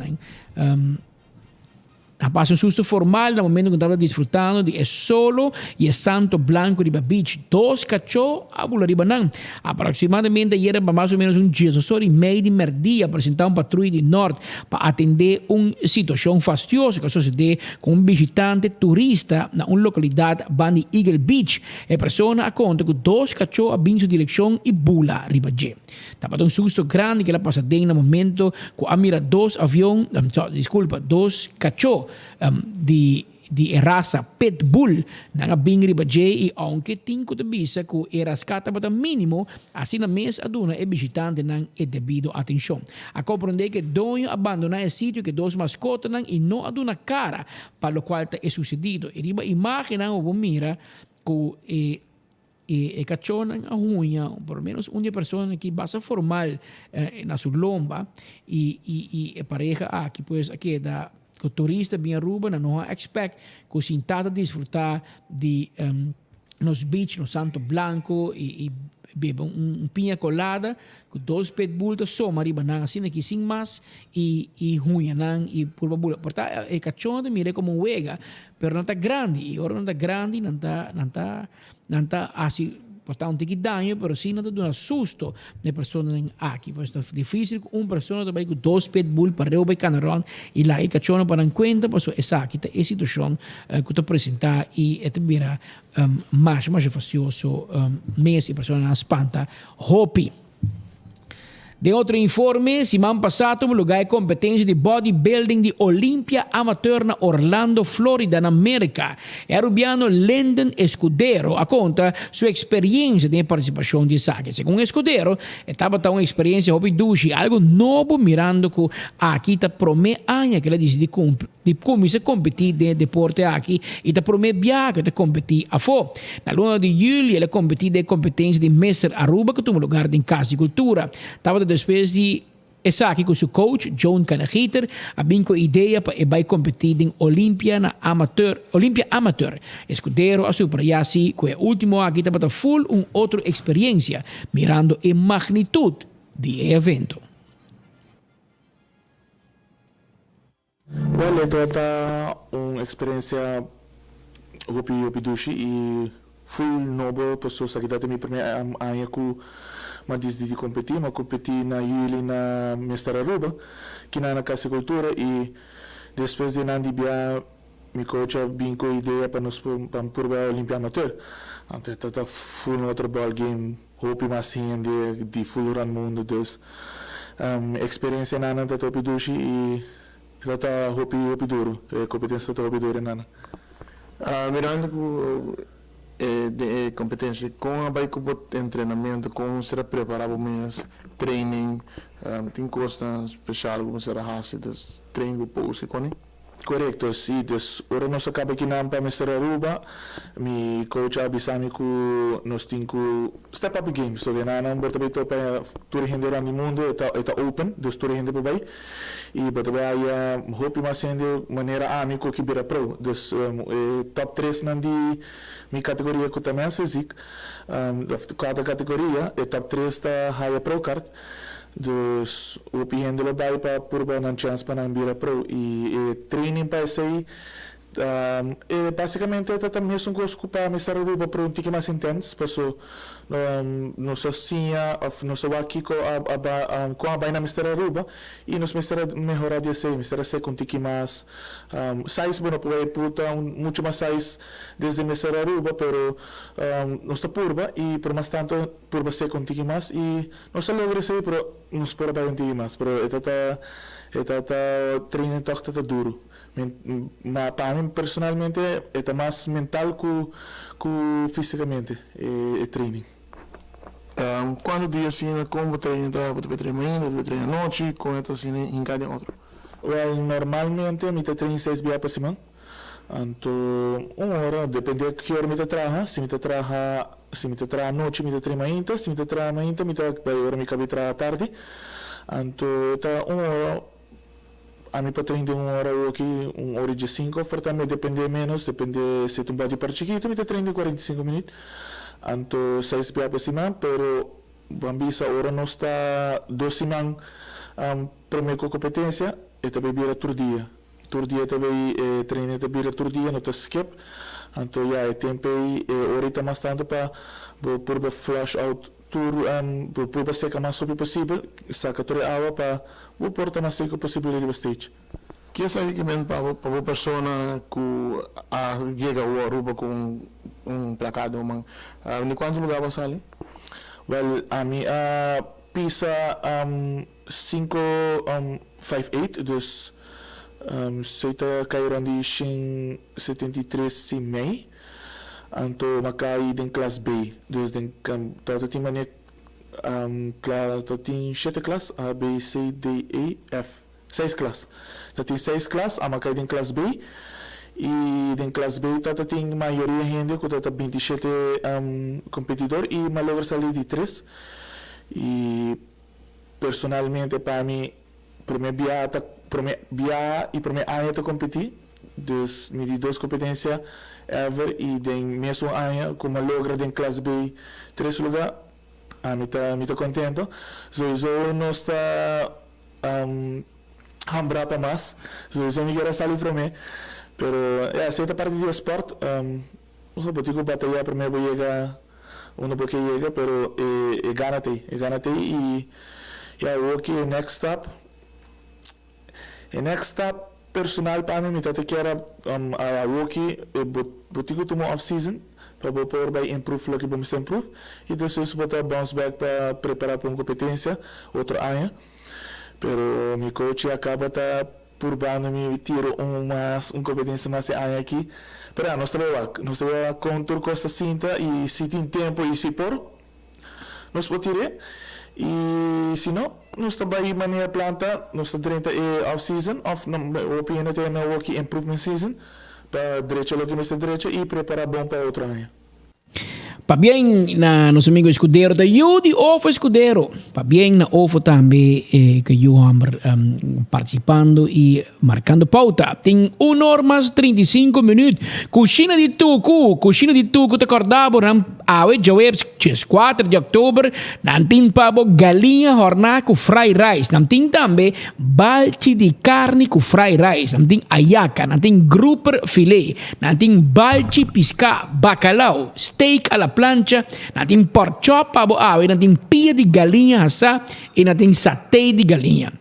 passa susto formal no momento que estava desfrutando de solo e Santo Blanco Riba Beach, 2 cachorros a bula riba não. Aproximadamente ayer para mais ou menos dia, e meio de merdia apresentar patrulha de norte para atender situação fastidiosa que sucede com visitante turista na localidade Bandi Eagle Beach. A pessoa a conta que 2 cachorros a sua direção e bula riba G. Estava um susto grande que ela passa no momento que a mira 2 aviões, dois cachorros de raça Pitbull na bingri ba e aunque tinko de bisa ku erascata ba mínimo assim na mês aduna e visitante nang e debido atenção a compreender que dono abandona o sítio que dos mascotas nang e não aduna cara para lo qual é sucedido e riba imagina o mira ku e cachorro a unha, por menos uma pessoa que basta formal na sua lomba e pareja aqui pues aqui da que o turista vem a Aruba não expect que se tenta desfrutar de nos beach no Santo Blanco e bebe pinha colada com 2 pitbull da soma riba nang assim aqui sem mais e ruim nang e por babula porta e cachorro de mire como wega pero não tá grande e ora não tá grande não tá assim porta um tiki danho pero sim não tá dando susto de pessoa aqui pois é difícil uma pessoa também com 2 pitbull para eu vai canaron e lá e cachorro para não conta pois essa aqui tá a situação que tu apresentar e é vira mais facioso mês e pessoa na espanta hopi. De outro informe, semana passada, o lugar de competência de bodybuilding de Olympia Amateur na Orlando, Florida, na América. É o rubiano Lyndon Escudero a conta sua experiência de participação de saque. Segundo Escudero, estava uma experiência hobby dushi, algo novo mirando que aqui está promete ano que ele disse de começar a competir de deporte aqui e está promete viajar de competir a fo. Na luna de julho, ele competiu de competência de Mestre Aruba, que tem um lugar de casa de cultura. Estava depois de essa aqui com seu coach, John Kanahiter, a bem com a ideia para vai competir em Olympia Amateur. Escudero a subrayar-se que o último aqui estava full outra experiência, mirando a magnitude do evento. Well, ito uma experiência hopi dushi e full novo pessoa sa kita mi primeira ano ku mas de competir, mas competir na Yuli na Mestre Aruba, que na casa de cultura e depois de nandi bia mi coach bem com ideia para nos para a Olympia Amateur. Então tá full outro ball game, hopi mais de full run mundo dos experiência na tá hopi dushi e tá hopi duro, competência tá hopi duro nana. Mirando de competência com a bike treinamento com será preparado mesmo training tem coisa especial como será raça dos treinos pose com Correcto, sim. Ora nós acaba aqui na Mestre Aruba, mi coach abisami que nós temos step up game, so na borta beto para tour render no mundo está open, dos tour render para vai e bota vai hope mas sendo maneira amigo que bira pro, dos top 3 nandi mi categoria que também é físico, cada categoria top 3 está high pro card. Dus o pihendo lo dai para purba nan chance para não vir pro e training para isso aí basicamente eu também sou gosto para me estar ruba para um tique mais intenso passo no sozinha no so aqui com a baina Mr. Aruba e nos Mr. melhorar de ser Mr. ser com tique mais size bueno pode puta muito mais size desde Mr. Aruba pero nos está purba e por mais tanto purba ser com tique mais e não se logra ser pero nos pode para um tique mais pero está treino tá duro. Para mim, personalmente, é mais mental que fisicamente, é training. Quando dia assim, como treino, você treina manhã, você treina noite, com isso assim, em cada outro? Well, normalmente, eu treino 6 dias por semana. Então, uma hora, depende de que hora eu trabalho. Se eu trabalho à noite, eu treino manhã. Se eu trabalho manhã, eu trabalho à tarde. Então, uma hora. A mim para treinar uma hora aqui, uma hora de 5, portanto depende menos, depende se tu bate para chiquito, me treino 45 minutos. Então 6 dias por semana, pero bambisa hora não está 2 semanas para minha competência, e também vira todo dia. Todo dia também treino também vira todo dia, não está skip. Então é tempo e hora está mais tanto para por flash out por secar mais rápido possível, saca toda a água para o portar mais seco possível no stage. Que é aí que vem para a pessoa que chega ao Aruba com placado, mas em quanto lugar você ali? Well, a minha pisa 558, dus se está caindo de 73 e meio. Então, makai den classe B, dus den tem mania tem 7 classes, A, B, C, D, E, F, 6 classes. Tem 6 classes, a makai den classe B e den classe B tem maioria gente que tem 27 competidor e uma logra sair de 3 e personalmente para mim primeiro via e primeiro ano de competir, dus me de 2 competências ever e den mesmo ano como logra den classe B 3 lugar me está contento. Sowieso no está hambra para más. Sowieso me quiero salir para mí. Pero cierta parte do esporte, não sei porque batalhar primeiro chega, uno porque chega, pero ganate e aqui next step personal para mim tá que era a rookie botigo tomou off season para poder vai improve lo que vamos improve e depois botar bounce back para preparar para uma competência outro ano. Pero meu coach acaba por bando me tiro uma competência mais aqui. Pero nós trabalhamos com Tour Costa Cinta e se tem tempo e se por, nós podemos e se não, nós trabalhamos de maneira planta, nós trabalhamos off-season, opinião tem na work improvement season, para direita lo que nós direita e preparar bom para outro ano. Pa bien na nosso amigo escudeiro da Yudi Ofo escudeiro. Pa bien na Ofo também que eu participando e marcando pauta. Tem 1 hora mais 35 minutos. Cucina de Tucu te acordava na awe jaweb 4 de outubro. Nantin pabo galinha horna com fried rice. Nantin também balchi de carne com fried rice. Nantin ayaca, nantin grouper filet. Nantin balchi pisca, bacalhau, steak à la plancha, natin pork chop pabo awe, natin pia de galinha asa e natin satay de galinha.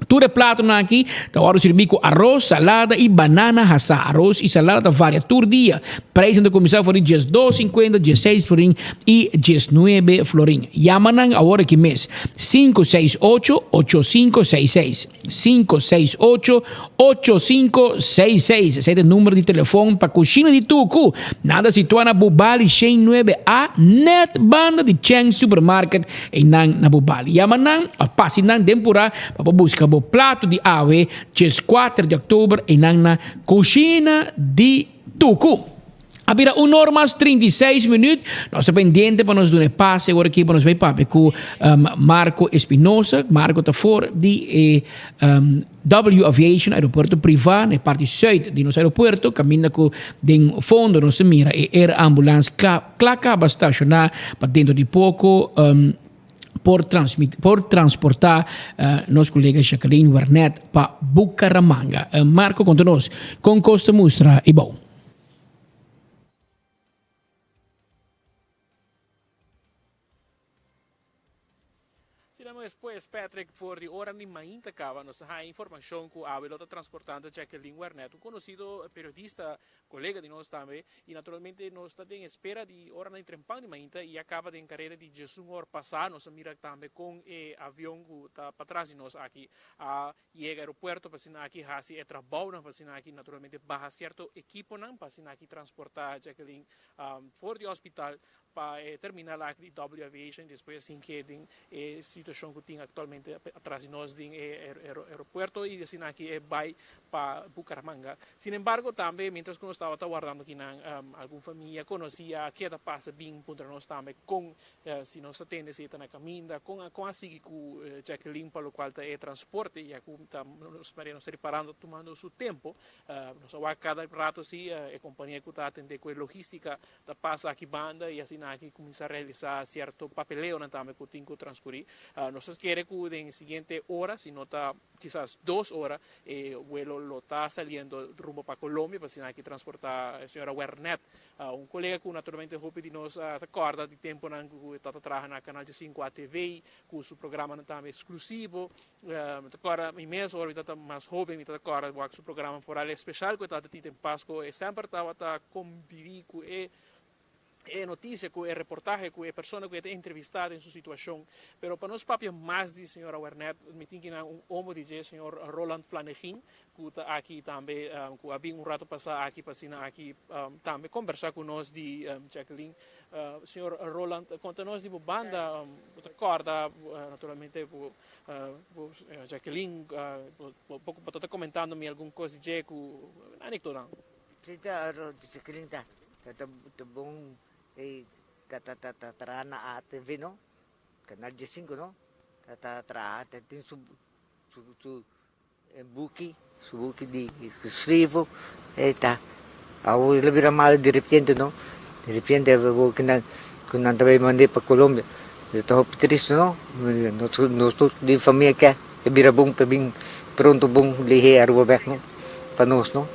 Tudo prato aqui, tá hora servir com arroz, salada e banana asa. Arroz e salada varia todo dia. Preço de começar for dias 2,50, 16 florin e 19 florin. Yamanang a hora que mês 568-8566. 568-8566. Esse é o número de telefone para Cucina de Tucu. Nada situado na Bubali 109A, net banda de Cheng Supermarket em na Bubali. Yamanang a passinan temporada para buscar o prato de awe, dia 4 de outubro, e na Cucina de Tucu. Abira 1 hora mais 36 minutos. Nós estamos pendentes para nos dar um passe agora aqui para nos ver papo com Marco Espinosa. Marco está fora de W Aviation, aeroporto privado, na parte sul de nosso aeroporto. Caminha com o fundo da nossa mira e Air Ambulance acaba estacionar para dentro de pouco. Por transportar nosso colega Jacqueline Wernet para Bucaramanga. Marco, conta-nos com Costa Mustra e bom. Depois, Patrick, por de hora de mainta acaba, nos ha informação que a velota transportante Jacqueline Wernet, conhecido periodista, colega de nós também, e naturalmente nós estamos em espera de hora de trempão de mainta e acaba de carreira de Jesus hora passar, nós mira também com o avião que está para trás de nós aqui, chega ao aeroporto para assinar aqui, hasi é trabalho para assinar aqui, naturalmente barra certo equipo não para assinar aqui transportar Jacqueline fora do hospital para terminar lá de W Aviation, depois assim que tem situação que tem atualmente atrás de nós no aeroporto e assim aqui vai para Bucaramanga. Sin embargo, também, mientras que nós estava aguardando aqui alguma família conhecia que está passa bem para nós também com se nós atende se está na caminha com a seguir com Jacqueline para o qual é transporte e nós estamos preparando tomando seu tempo nós a cada rato se a companhia que está atendendo com a logística da passa aqui banda e assim aqui começar a realizar certo papeleo também que tem que transcorrer nós queremos que em seguinte hora se não está quizás 2 horas o vuelo lo está saliendo rumbo para Colômbia para assim aqui transportar a senhora Wernet colega que naturalmente hope de nós recorda de tempo que está trabalhando na canal de 5 ATV com o seu programa também exclusivo agora imenso hora está mais jovem está agora o seu programa foral especial que está de Pasco e sempre estava conviver com notícia, com a reportagem, com a pessoa que é entrevistada em sua situação. Mas para nós, papi, mais de senhora Wernet, me tem que um homem de senhor Roland Flanagan, que está aqui também, que havia rato passar aqui, para aqui também conversar com nós de Jacqueline. Senhor Roland, conta-nos de banda, recorda, naturalmente, Jacqueline, pouco para estar comentando-me alguma coisa de anecdota. Sim, Jacqueline, tá bom. Tatra na ATV no Canal 5 no tatra tem su buki di scrivo tá ao lebih ramai di repente no di repente vou que não também mandei para Colômbia Ito triste no. Nusto di família que é birabung pebing pronto bom lihe aruba back no. Panos no.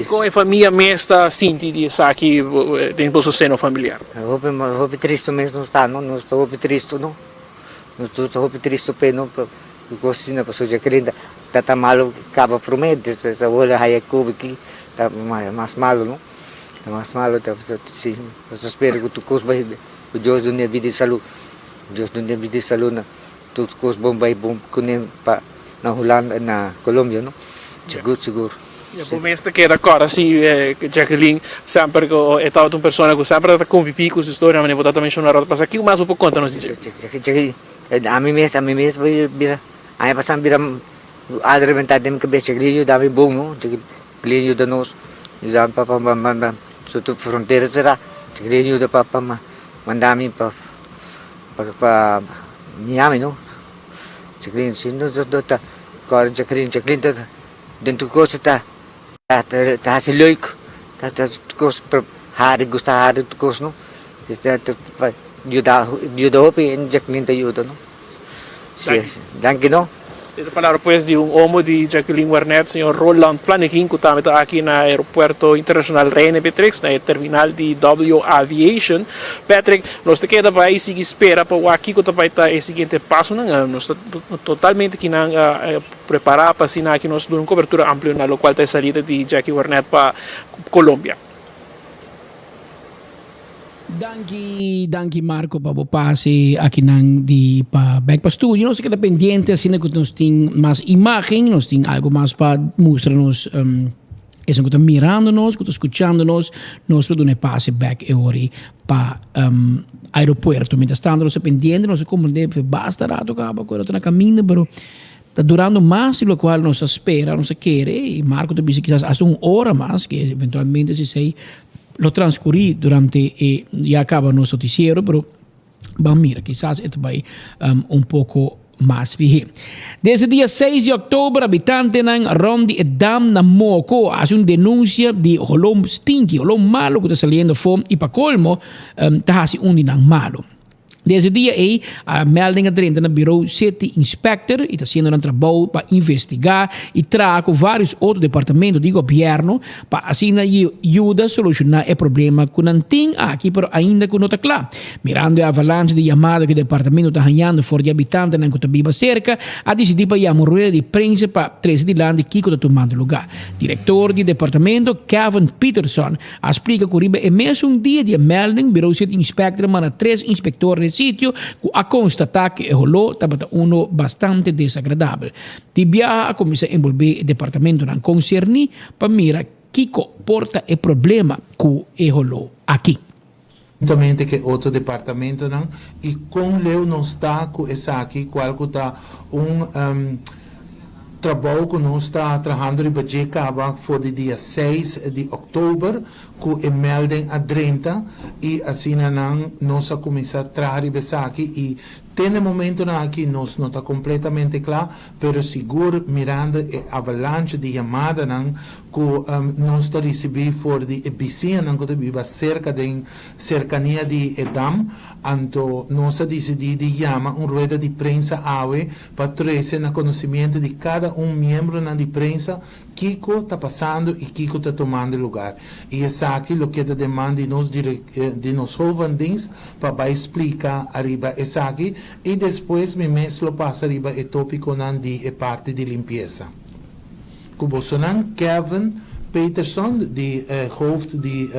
Como a família mesmo sente disso aqui dentro do seno familiar? Hope triste mesmo não está, não? Não estou hope triste, não? Não estou hope triste pe no. Gosto na pessoa já querendo tá malo acaba prometer, depois a olha aí cubo aqui tá mais malo, não? Tá mais malo, tá sim. Eu espero que tu coisa vai o Deus do minha vida e saúde. Deus do minha vida e saúde na tudo coisa bom vai bom kunin pa na Holanda na Colômbia, não? Seguro. Por meeste keer d'accordo, assim, Jacqueline, sempre que é tal uma pessoa que sempre está conviver com essa história, mas vou também chamar outra pessoa. Que mais um pouco conta nos diz? A mim mesmo, aí passam bira adre mentar dem que beijo grilho dá me bom, não? Grilho da nós, já papa manda, soto fronteira será, grilho da papa mandar me para Miami, não? Jacqueline, sim, não tá, agora Jacqueline tá dentro coisa tá se leuk, tá coisa para hari gostar hari coisa, não? Tá ajuda hope em Jacqueline tá ajuda, não? Sim, danke, não? Esta palavra pues de homem de Jacqueline Wernet, senhor Roland Flanagan, que está aqui no aeroporto internacional Reine Beatrix, na terminal de W Aviation. Patrick, nós te queda para seguir espera para aqui que vai estar o seguinte passo, nós estamos totalmente aqui preparar para assinar que nós damos uma cobertura ampla na local da saída de Jackie Wernet para Colômbia. Danke Marco para passe aqui di pa back pa studio. Nós queda pendiente assim que nós tem mais imagem, nós tem algo mais para mostrar-nos isso que está mirando-nos, que está escutando-nos, nós tudo ne passe back e ori para aeroporto. Mientras tanto, nós pendiente, nós como deve basta rato acaba agora na caminho, pero está durando mais do qual nós espera, nós quer e Marco te disse quizás hasta uma hora mais que eventualmente se sei lo transcurrí durante ya acaba nuestro noticiero, pero vamos a mirar, quizás esto va un poco más vigente. Desde el día 6 de octubre, habitantes en Rondi Edam na Moco hace una denuncia de holom stinky, holom malo que está saliendo fuera y para colmo, está haciendo un dinang malo. Deze dia a melding adrente no bureau City Inspector e está sendo um trabalho para investigar e trazer vários outros departamentos de governo para assim ajudar a solucionar o problema que não tem aqui, mas ainda que não está claro. Mirando a avalanche de chamadas que o departamento está ganhando fora de habitantes na Cotabiba cerca, a decidir para chamar uma rueda de prensa para 13 de lá de Kiko está tomando lugar. Diretor do departamento, Kevin Peterson, explica que é mesmo dia de melding, bureau City Inspector manda 3 inspectores sítio a constatar que o rolo estava bastante desagradável. Tibia a começar a envolver o departamento não concerni para mirar que porta o problema com o rolo aqui. Juntamente que outro departamento não e com leu não está com essa aqui qual está trabalho que nós está trabalhando em Bajeka for o dia 6 de outubro com a melding a 30 e assim nós a começar a trabalhar aqui e tem momento aqui nós não está completamente claro, pero seguro mirando a avalanche de chamada que nós está recebendo for de vizinha que vive cerca de cercania de Edam, então nós decidimos de chamar uma rueda de prensa para trazer no conhecimento de cada membro da prensa que está passando e que está tomando lugar. E essa aqui o que demanda de nós jovens para explicar arriba essa aqui e depois mesmo passa arriba o tópico de parte de limpeza. Kubosonan Kevin Peterson, de hoofd de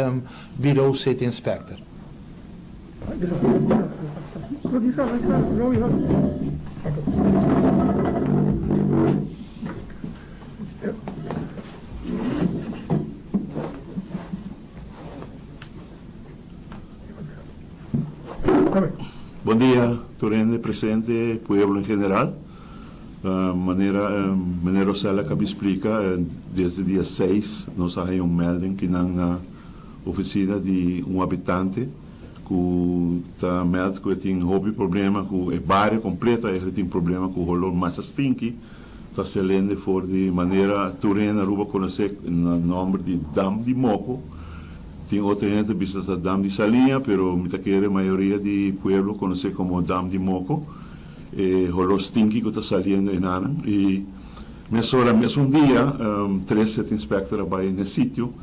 bureau City Inspector. Bom dia, Torrente, presidente, pueblo em geral. Meneer Rosella que me explica, desde o dia 6 nós há melding que na oficina de habitante que está meldt que tem hobby problema com o bairro completo, ele tem problema com o rolor mais stinky, está selendo for de maneira Torrente Aruba conhecer o nome de Dam de Moco tem outra gente que visita Dam de Salinha, pero muita a maioria de pueblo conhece como Dam de Moco. Rolou stinky que está saliendo em Anam. E mesmo um dia, 3 set inspectores vai nesse sítio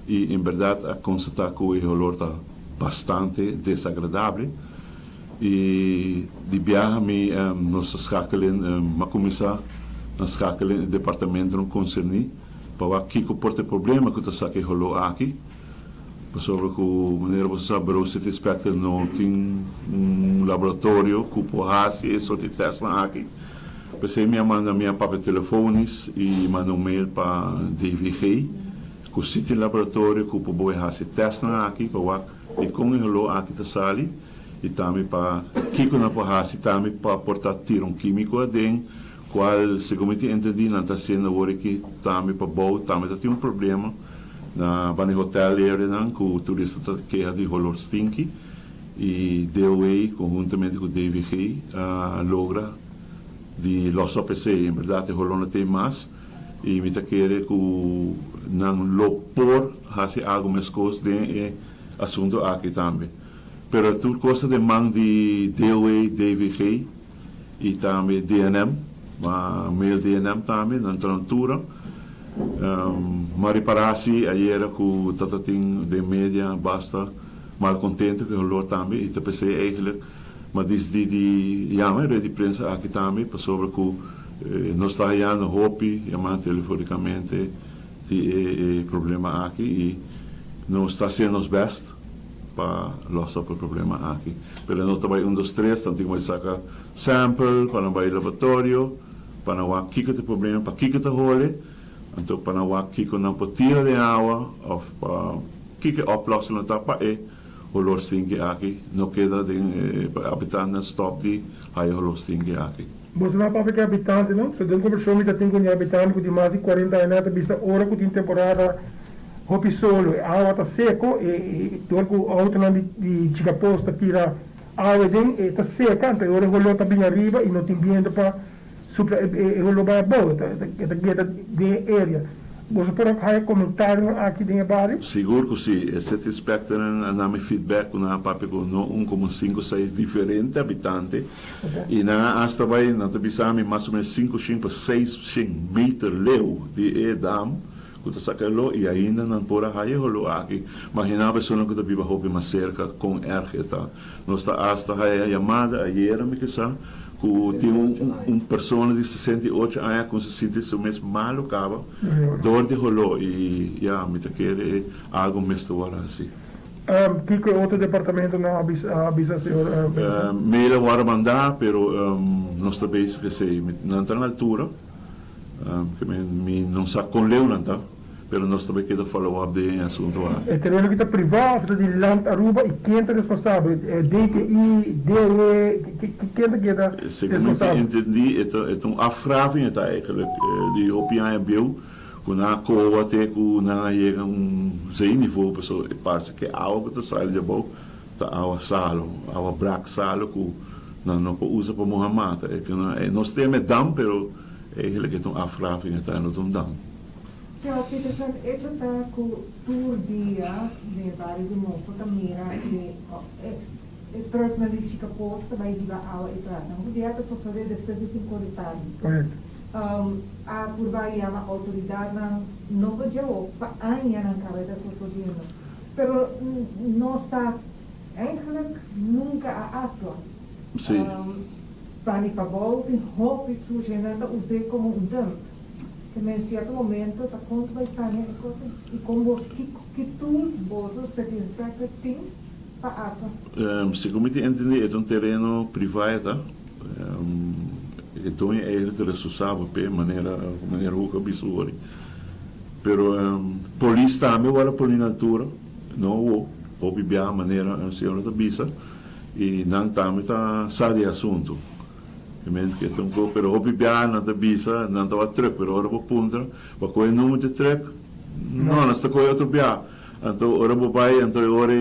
e, em verdade, a constatar que o olor está bastante desagradável. E de viagem, nós escakelen, começar a escakelen o departamento não concerni, para que por ter problema que está que rolou aqui. Sobre que maneira você sabe, o set inspector não tem laboratório que pode esse de teste aqui. Você me manda minha papel telefones e manda mail para DVG, que o sítio laboratório que pode fazer teste aqui, para e com o rolou aqui da sala. E também para que na porrada também para portar tiro químico adentro, qual segundo eu entendi não está sendo agora que também para bom também está tendo problema na van hotel area não que o turista está queja de olor stinky e DOA conjuntamente com o DVG logra de los OPC em verdade o olor não tem mais e me está querendo que não lo por fazer algo mais coisa de assunto aqui também. Pero tudo coisa de mão de DOA, DVG e também DNM, mail DNM também, na altura. Mariparasi, ayer que o tatating de média basta mal contente que o olor também, e te pensei eigenlijk, mas de jammer de prensa aqui também, para sobre que nós está ganhando hopi, chamando telefonicamente, de problema aqui, e não está sendo os best para los o problema aqui. Pero não trabalha 1, 2, 3, tanto que sacar sample para não vai laboratório, para não há que ter problema, para que ter role, então para não há que não pode tirar de água, ou para que oplossing não tá para o olor stinky aqui, não queda de habitantes stop de aí o olor stinky aqui. Você não pode ficar habitante, não? Se dentro do show, tem com habitante de mais de 40 anos, bisa hora que tem temporada hopi solo, a água está seco e torco o auto de chicaposta tira água dentro e está seca, então agora o rolo está bem arriba e não tem viento para o rolo vai a boa, está guiada de área. Você pode fazer comentário aqui dentro do bairro? Seguro que sim, esse inspector na me feedback na papi com como 5 ou 6 diferentes habitantes e na hasta vai na tabisami mais ou menos 5 para 6 metros leu de dam que sakalo e ainda não pode raio rolo aqui. Imagina a pessoa que está viva roupa mais cerca com ergeta. Nós está hasta a chamada ayer me que sa que tem pessoa de 68 anos com se sente mesmo mal acaba dor de rolo e me te quer algo mesmo assim. Que outro departamento não avisa senhor? Me vai mandar, pero nós também que sei não está na altura. Que não sabe com leu não tá, pero nós também queda follow up de assunto lá. É terreno que está privado de Land Aruba e quem está responsável? DTI, DOE, quem está responsável? Segundo eu entendi, é um afraving está eigenlijk de opinião bill, com na coa até com na chega sem nível, pessoal, parte que água que está saindo de boa, tá água salo, água brack salo que não usa para Muhammad, é que nós temos dam, pero eigenlijk het een afgraving het aan het doen. Senhor Peterson, eu estou com tour dia de vários de moço também e trouxe na lista posta vai diga ao entrada. O dia está sofrendo depois de 5 anos. A curva aí a autoridade não podia para ainda na cabeça sofrendo. Pero não está eigenlijk nunca a atua. Sim. Para ir para volta, roupa e sujeira, usei como dam. Que em certo momento, está quanto vai estar, né? E como que tu, você, se inspector, tem para água? Segundo eu entendi, é terreno privado, então é responsável pela maneira que absurda. Pero polícia também vai para a altura, não ou bibia a maneira a senhora da bisa e não também está sabe assunto. Que então pero hopi biana da bisa não estava truck pero ora vou punta para coi número de truck não está coi outro bia então ora vou vai então ora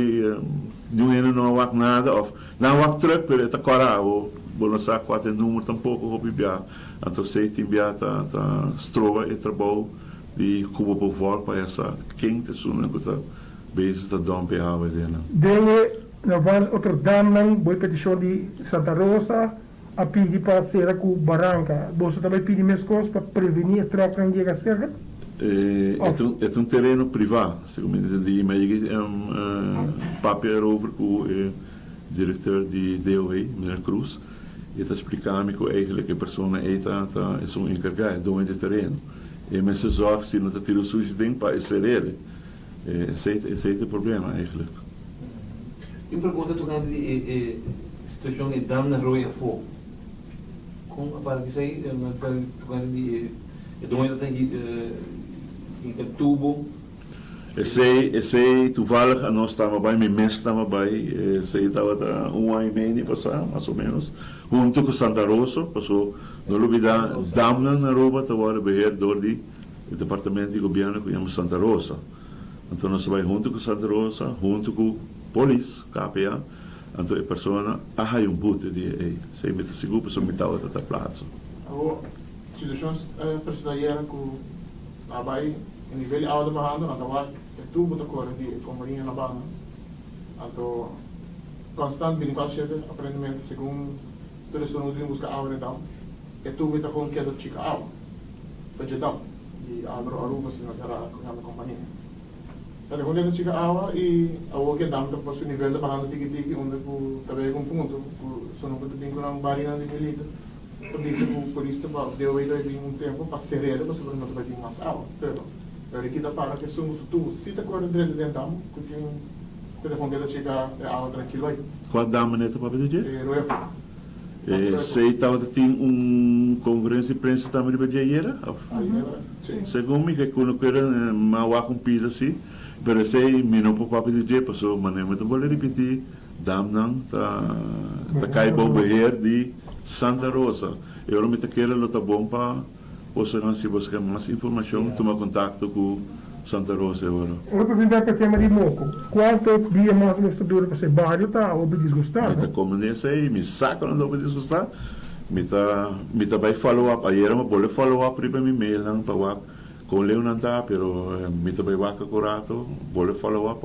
não há nada of não há truck pero está cora o bom sabe quatro número tampouco hopi bia então sei tem bia tá strova e trabalho de cubo por volta para essa quente suna que tá bezig te dompen houden. Dele, na van Rotterdam, nang boy petition di Santa Rosa, a pidi para ser com Barranca. Você também pede mais coisas para prevenir a troca não chega cerca? É um terreno privado, segundo me entendi, mas é papel over com o diretor de DOE, meneer Cruz, e está explicando que eigenlijk a pessoa é um encarregado do terreno. E mas se zorg se não está tirando sujo ding para ser ele. Esse é o problema eigenlijk. Eu pergunto tu kan die situação em dam na Roya Fogo. Com a para que sei, mas tu kan die doe dat in het tubo. Esse toevallig nós estamos bij, mijn mens estamos bij, esse estava ano e meio passado, mais ou menos, junto com Santa Rosa, passou, não olvidar, Damna na Aruba, estava beheerd door die departamento de governo que chama Santa Rosa. Então nós vai junto com Santa Rosa, junto com polícia, KPA, então a pessoa há boete de, sei me seguro, pessoa me estava da plaats. Situações presidenciais com a Bahia em nível alto behandelen, dan waar het toe moet komen die companhia na bana. Então, constant binnenkant zitten, aparentemente, segundo de restaurant die buscar oude dan, het toe moet gewoon keer dat chica oude. Dat je dan, die andere Aruba se na a companhia. Dat je gewoon dat chica oude e a oude dan dat pas o nível de behandeling tiki onde ku também um ponto, só não pode ter com barina de milita. Por isso, deu aí tempo para ser ele, para sobreviver vai ter mais água. Pero aqui da para que somos tu, se te acorda dentro de dentro, porque quando a gente chega a água tranquilo aí. Qual dama neta para pedir? Sei estava tem conferência de imprensa também de Bajaira? Segundo me que quando quero mal com pizza assim, pero sei me não para pedir, passou, mas não vou repetir, dam não tá cai bom beher de Santa Rosa. Eu me quero lutar bom para você não se buscar mais informação, tomar contato com Santa Rosa agora. Eu perguntar para o tema de Moco. Quanto dia mais o estudante para ser barrio está ou desgostado? Me como nesse aí, me saca não dá desgostar. Me tá vai follow up. Aí era uma bola follow up para me mail não para com Leo não tá, pero me tá vai vaca corato, bola follow up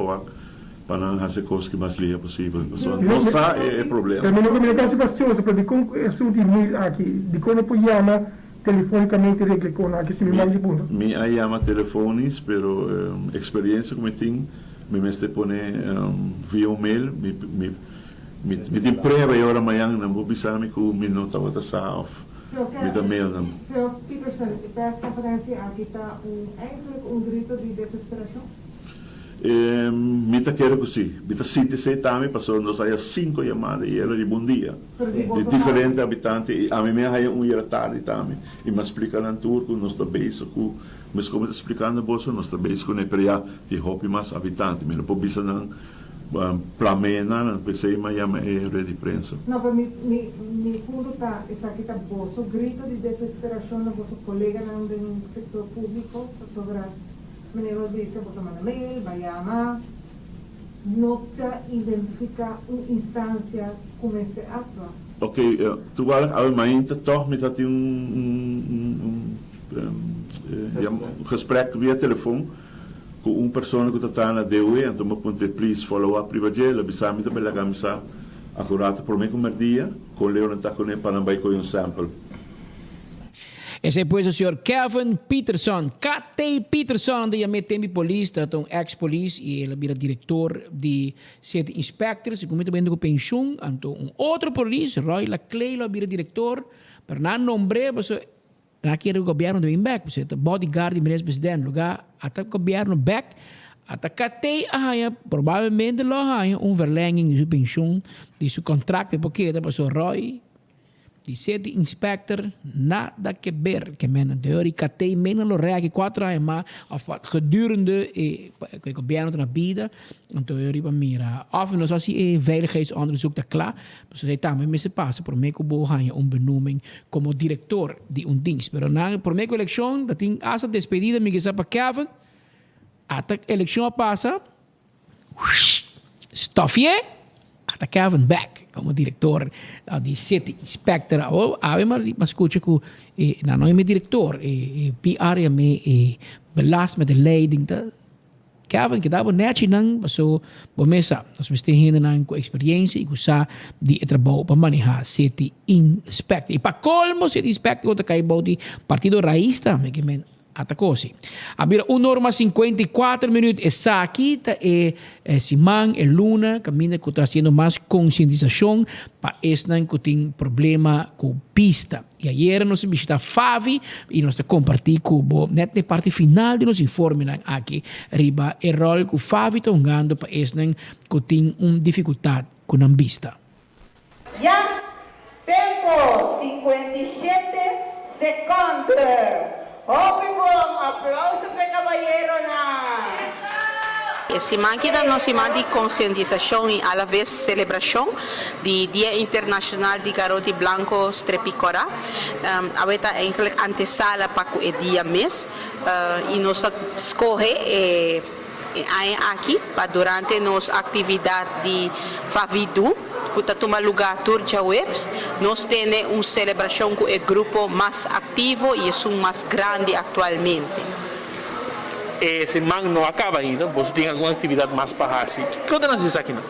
para não fazer coisas que mais liga possível. Não sabe é problema. Mas não comunicar se bastante para de como é o aqui, de como pode chamar telefonicamente com aqui se me manda de ponto. Me chama telefones, pero experiência como tem, me mestre pone via mail, me tem prova e hora amanhã não vou pensar me com me nota outra saaf. Me dá mail não. Senhor Peterson, persconferência aqui está eigenlijk grito de desesperação. Me tá quero que sim, me tá sente se também passou nós aí 5 chamadas e era de bom dia, de diferentes habitantes, a mim me aí tarde também e me explica na turco nós também isso com, mas como está explicando bolso nós também isso com é para de hopi mais habitantes, mas não pode ser não plamena, não pensei mas é rede de prensa. Não, para me fundo tá, essa aqui tá bolso grito de desesperação no vosso colega no setor público sobre meneer Rodrigues, você manda mail, vai chamar, nota identificar uma instância como este ato. Ok, toevallig, maar toch met dat hij gesprek via telefoon com persoon que está na DOE, então me ponte please follow up privadela, bisa me também lá misa acurado por mim como dia, com Leo não tá com ele para não vai com sample. Esse é pois o senhor Kevin Peterson, KT Peterson, que é tempo polícia, então ex-polícia, e ele vira diretor de sete inspectors, e como também com pensão, então outro polícia, Roy Laclay, ele vira diretor, para não nombre, você não quer o governo do back, você é bodyguard do presidente, lugar, até o governo back, até KT haya, provavelmente lo haya, verlenging de sua pensão, de seu contrato, porque o Roy, die sete inspector nada que ver, que men teorie KT men lo reage 4 anos maar of wat gedurende que governo na vida, então eu riba mira, of nós assim veiligheidsonderzoek tá klaar, mas você tá me se passa por mim que bo ganha benoeming como diretor de dienst, pero na por mim eleição da tem asa despedida me que para Kevin, até eleição passa, stofie, até Kevin back como diretor di sete inspector maar escuta que na nome diretor PR me belast met de leiding Kevin, que dava net nang so bomesa. Nós temos nang com experiência e usar de trabalho para manejar city inspect. E para colmo city inspect o takai body partido raísta, me que men atacosi. Abira 1:54 minutos essa aqui Simão e Luna camina que está haciendo mais conscientização para esse que tem problema com pista. E ayer nós visitamos Favi e nós compartimos com o net de parte final de nos informe aqui riba o rol que Favi está jogando para esse que tem uma dificuldade com a vista. Ya, tempo 57 segundos. Hope po, aplauso para caballero na. Esse manquida nós chamamos de conscientização e à vez celebração do Dia Internacional de Garoto Branco Strepicora. Aveta eigenlijk antesala para o dia mês e nós escolhe aqui para durante nossa atividade de Favidu. Que toma lugar turja webs, nós temos uma celebração com o grupo mais ativo e é o mais grande atualmente. Esse man não acaba ainda, você tem alguma atividade mais para assim? Conta nós isso aqui, não?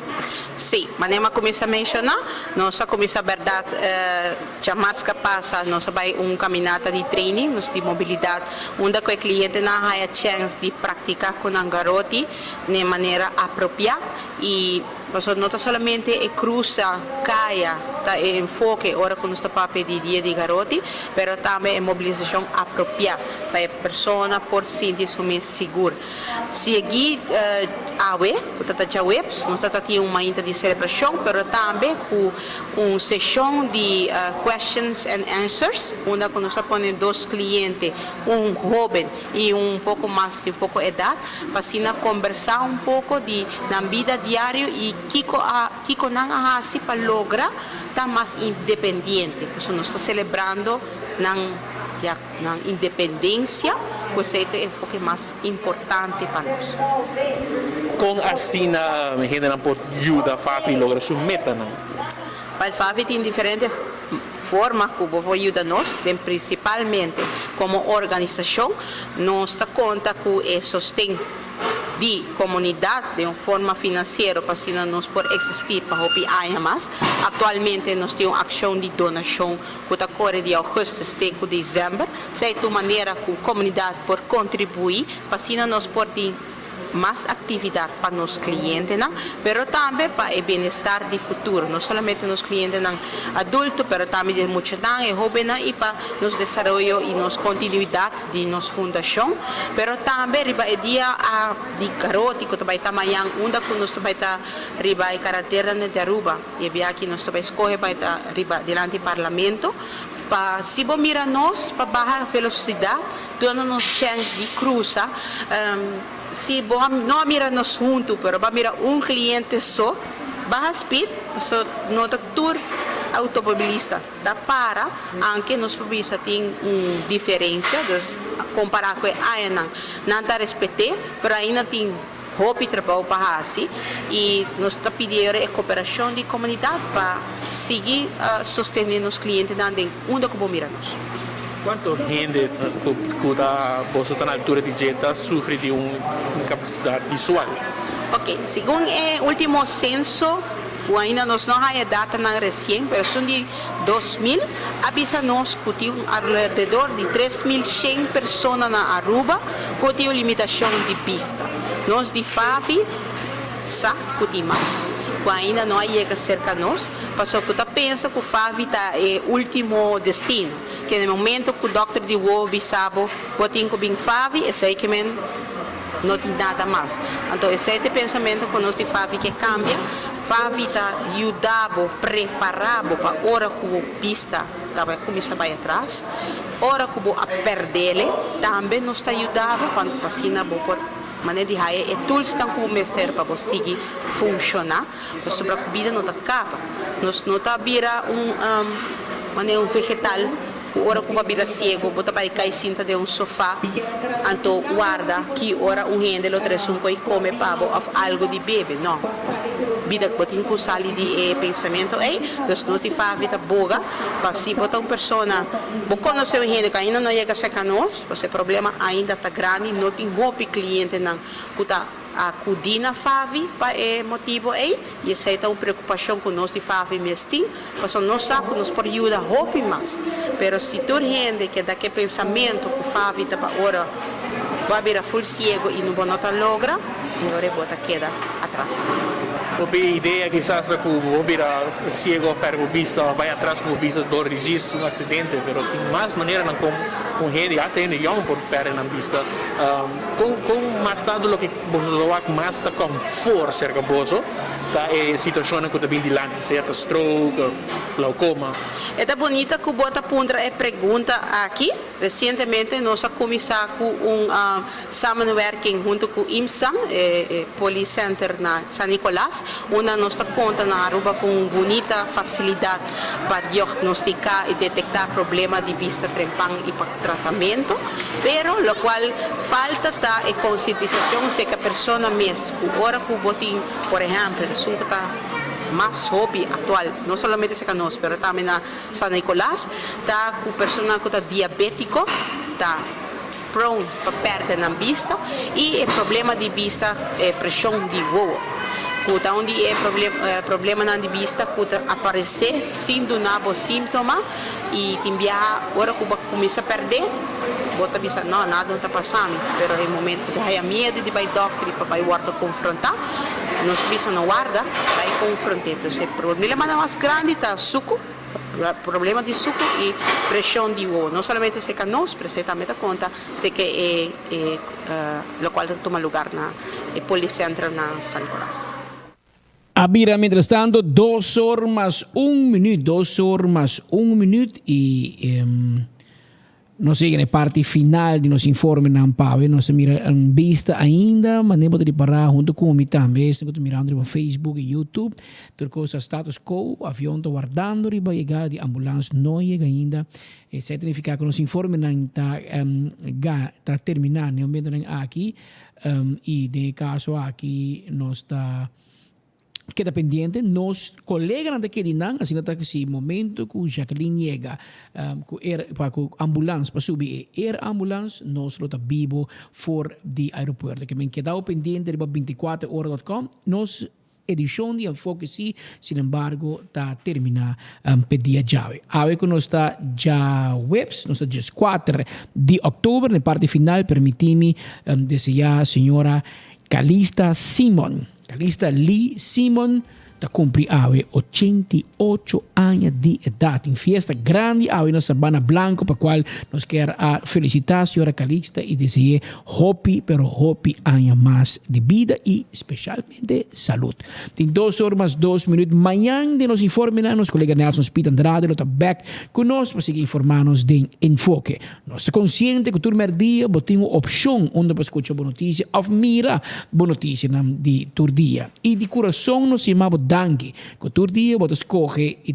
Sim, mas nem começa a mencionar, nós começa a verdade, já mais que passa, nós vai caminhada de training, nós de mobilidade, onde o cliente não tem a chance de praticar com um garoto de maneira apropriada e não somente cruza, caia, enfoque ora quando está para pedir dia de garoto, mas também mobilização apropriada para a pessoa por sentir-se mais segura. Se aqui a web, nós temos uma de celebração, mas também com uma sessão de questions and answers, onde nós põe dois clientes, jovem e pouco mais de pouco idade, para conversar pouco na vida diária e Kiko nang ahasi para lograr estar mais independente. Nós estamos celebrando a independência, pois é o enfoque mais importante para nós. Com assim a gente não pode ajudar a Favi a lograr sua meta, não? Para a Favi tem diferentes formas que pode ajudar nós, principalmente como organização, nós está conta com o sustento de comunidade de uma forma financeira para assim nós por existir para o mais. Atualmente nós temos uma ação de donação que ocorre de agosto até dezembro, de maneira que a comunidade por contribuir para assim nós por ter mais atividade para os clientes, mas também para o bem-estar do futuro, não somente nos clientes adultos, mas também de muitos e jovens e para o desenvolvimento e nossa continuidade de nossa fundação, mas também o dia de garoto que vai estar amanhã, onde nós vai estar a carretera de Aruba e aqui nós vai escolher para estar diante do parlamento. Para se você mira nós para baixar a velocidade, dando-nos chance de cruzar. Se você não mira nós juntos, mas você mira cliente só, baixa speed, só nota tour automobilista da para, anche nós mobilista tem uma diferença, comparado com a não está respeitando, mas ainda tem roupa trabalho para assim e nós está pedindo a cooperação de comunidade para seguir sustentando os clientes onde como mira nós. Quanto gente que está na altura de dieta sofre de uma incapacidade visual? Ok, segundo o último censo, ainda nós não temos data recente, mas são de 2000, avisa-nos que tem alrededor de 3.100 pessoas na Aruba que têm limitação de pista. Nós de Favi, sabe que tem mais. Ainda não chega cerca de nós, passou que pensa que o Favi está o último destino. Que no momento que o doutor de Wobi sabe que tem que vir Favi, esse que não tem nada mais. Então, esse é o pensamento que nós de Favi que cambia. Favi está ajudando, preparado para a hora que a pista vai começar a atrás, a hora que a perder, também nos está ajudando para a vacina por maneira de raia e tudo está começando para você seguir funcionar, sobre a vida não acaba. Nós não está vira um vegetal. Ora como vira cego, bota para cair cinta de sofá, então guarda que ora gente lo traz coi come pavo algo de bebe, não. Vida que tem que sair de pensamento, nós não te faz vida boa, para se botar uma pessoa, você conhece gente que ainda não chega a ser nós, esse problema ainda está grande, não tem roupa cliente não, que está acudir na FAVI para motivo aí, e essa é uma preocupação que nós de FAVI mesmo, porque nós sabemos que nos pode ajudar roupa mais, mas se tu gente que daqui pensamento que FAVI está agora vai virar full cego e não vai notar logra, e agora bota queda atrás. A ideia quizás de que o vira ciego para o vista vai atrás com o vista do registro do acidente, mas tem mais maneira não com gente, hasta gente young por perder na vista, com mais tanto lo que você mais está com força cerca bozo, tá é situação que também dilante certa stroke, glaucoma. É bonita que bota punta é pergunta aqui. Recentemente nós começamos com samenwerking junto com IMSAM, Policenter na San Nicolás, onde nós conta na Aruba com bonita facilidade para diagnosticar e detectar problema de vista trempang e para tratamento, pero lo qual falta tá é conscientização se que a pessoa mesmo, agora que o botim, por exemplo, resulta mais hobby atual, não somente se nós, mas também na San Nicolás, tá com pessoa que está diabético, tá prone para perder na vista e é problema de vista é pressão de voo. Kuta onde é problema na vista, kuta aparecer sem donar o sintoma e timbia hora que começa a perder, bota vista não nada não está passando, pero é momento que há medo de vai doctor para vai guarda confrontar, nós visa não guarda vai confrontar, então é problema mais grande tá suco, problema de suco e pressão de voo, não somente se que nós, mas também dá conta se que é local toma lugar na Policentro na San Nicolás. Abira, mientras tanto, 2 horas más 1 minuto, 2 horas más 1 minuto y nos sigue na parte final de nos informe na Ampave, nos mira em vista ainda, mas nem pode parar junto com o também, estamos mirando no Facebook e YouTube, turcosa status quo, avião está guardando, riba chegar de ambulância não chega ainda, isso significa que nos informe não está terminando, não vendo aqui, e de caso aqui nós está queda pendiente, nos colegas de que dinan, assim até que se momento que Jacqueline chega para a ambulância para subir ambulância, nós está vivo fora do aeroporto, que me quedado pendiente de 24horas.com, nos edição de enfoque sim, sin embargo, está terminada pedir a chave. Agora que nós está já webs, nós está dia 4 de outubro, na parte final, permite-me desejar a senhora Calista Simon. Calista Lee Simon está cumprindo 88 anos de idade. Em festa grande, na Sabana Blanco, para a qual nós queremos felicitar a senhora Calista e desejar hopi anos mais de vida e especialmente saúde. Tem 2 horas mais 2 minutos. Amanhã de nos informar, nosso colega Nelson Spita Andrade está back conosco para seguir informando-nos de enfoque. Nós estamos conscientes que todo dia temos uma opção onde para escuchar boa notícia ou mira boa notícia de todo dia. E de coração nos chamamos danke, que todo dia você escolhe e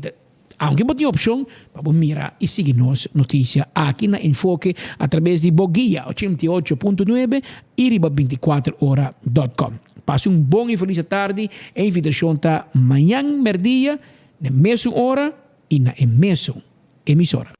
aunque você tem opção, para mirar e seguir nossa notícia aqui na Enfoque através de Boguia 88.9 e riba 24horas.com. Passe bom e feliz tarde. A invitação está amanhã, merdia, na mesma hora e na mesma emissora.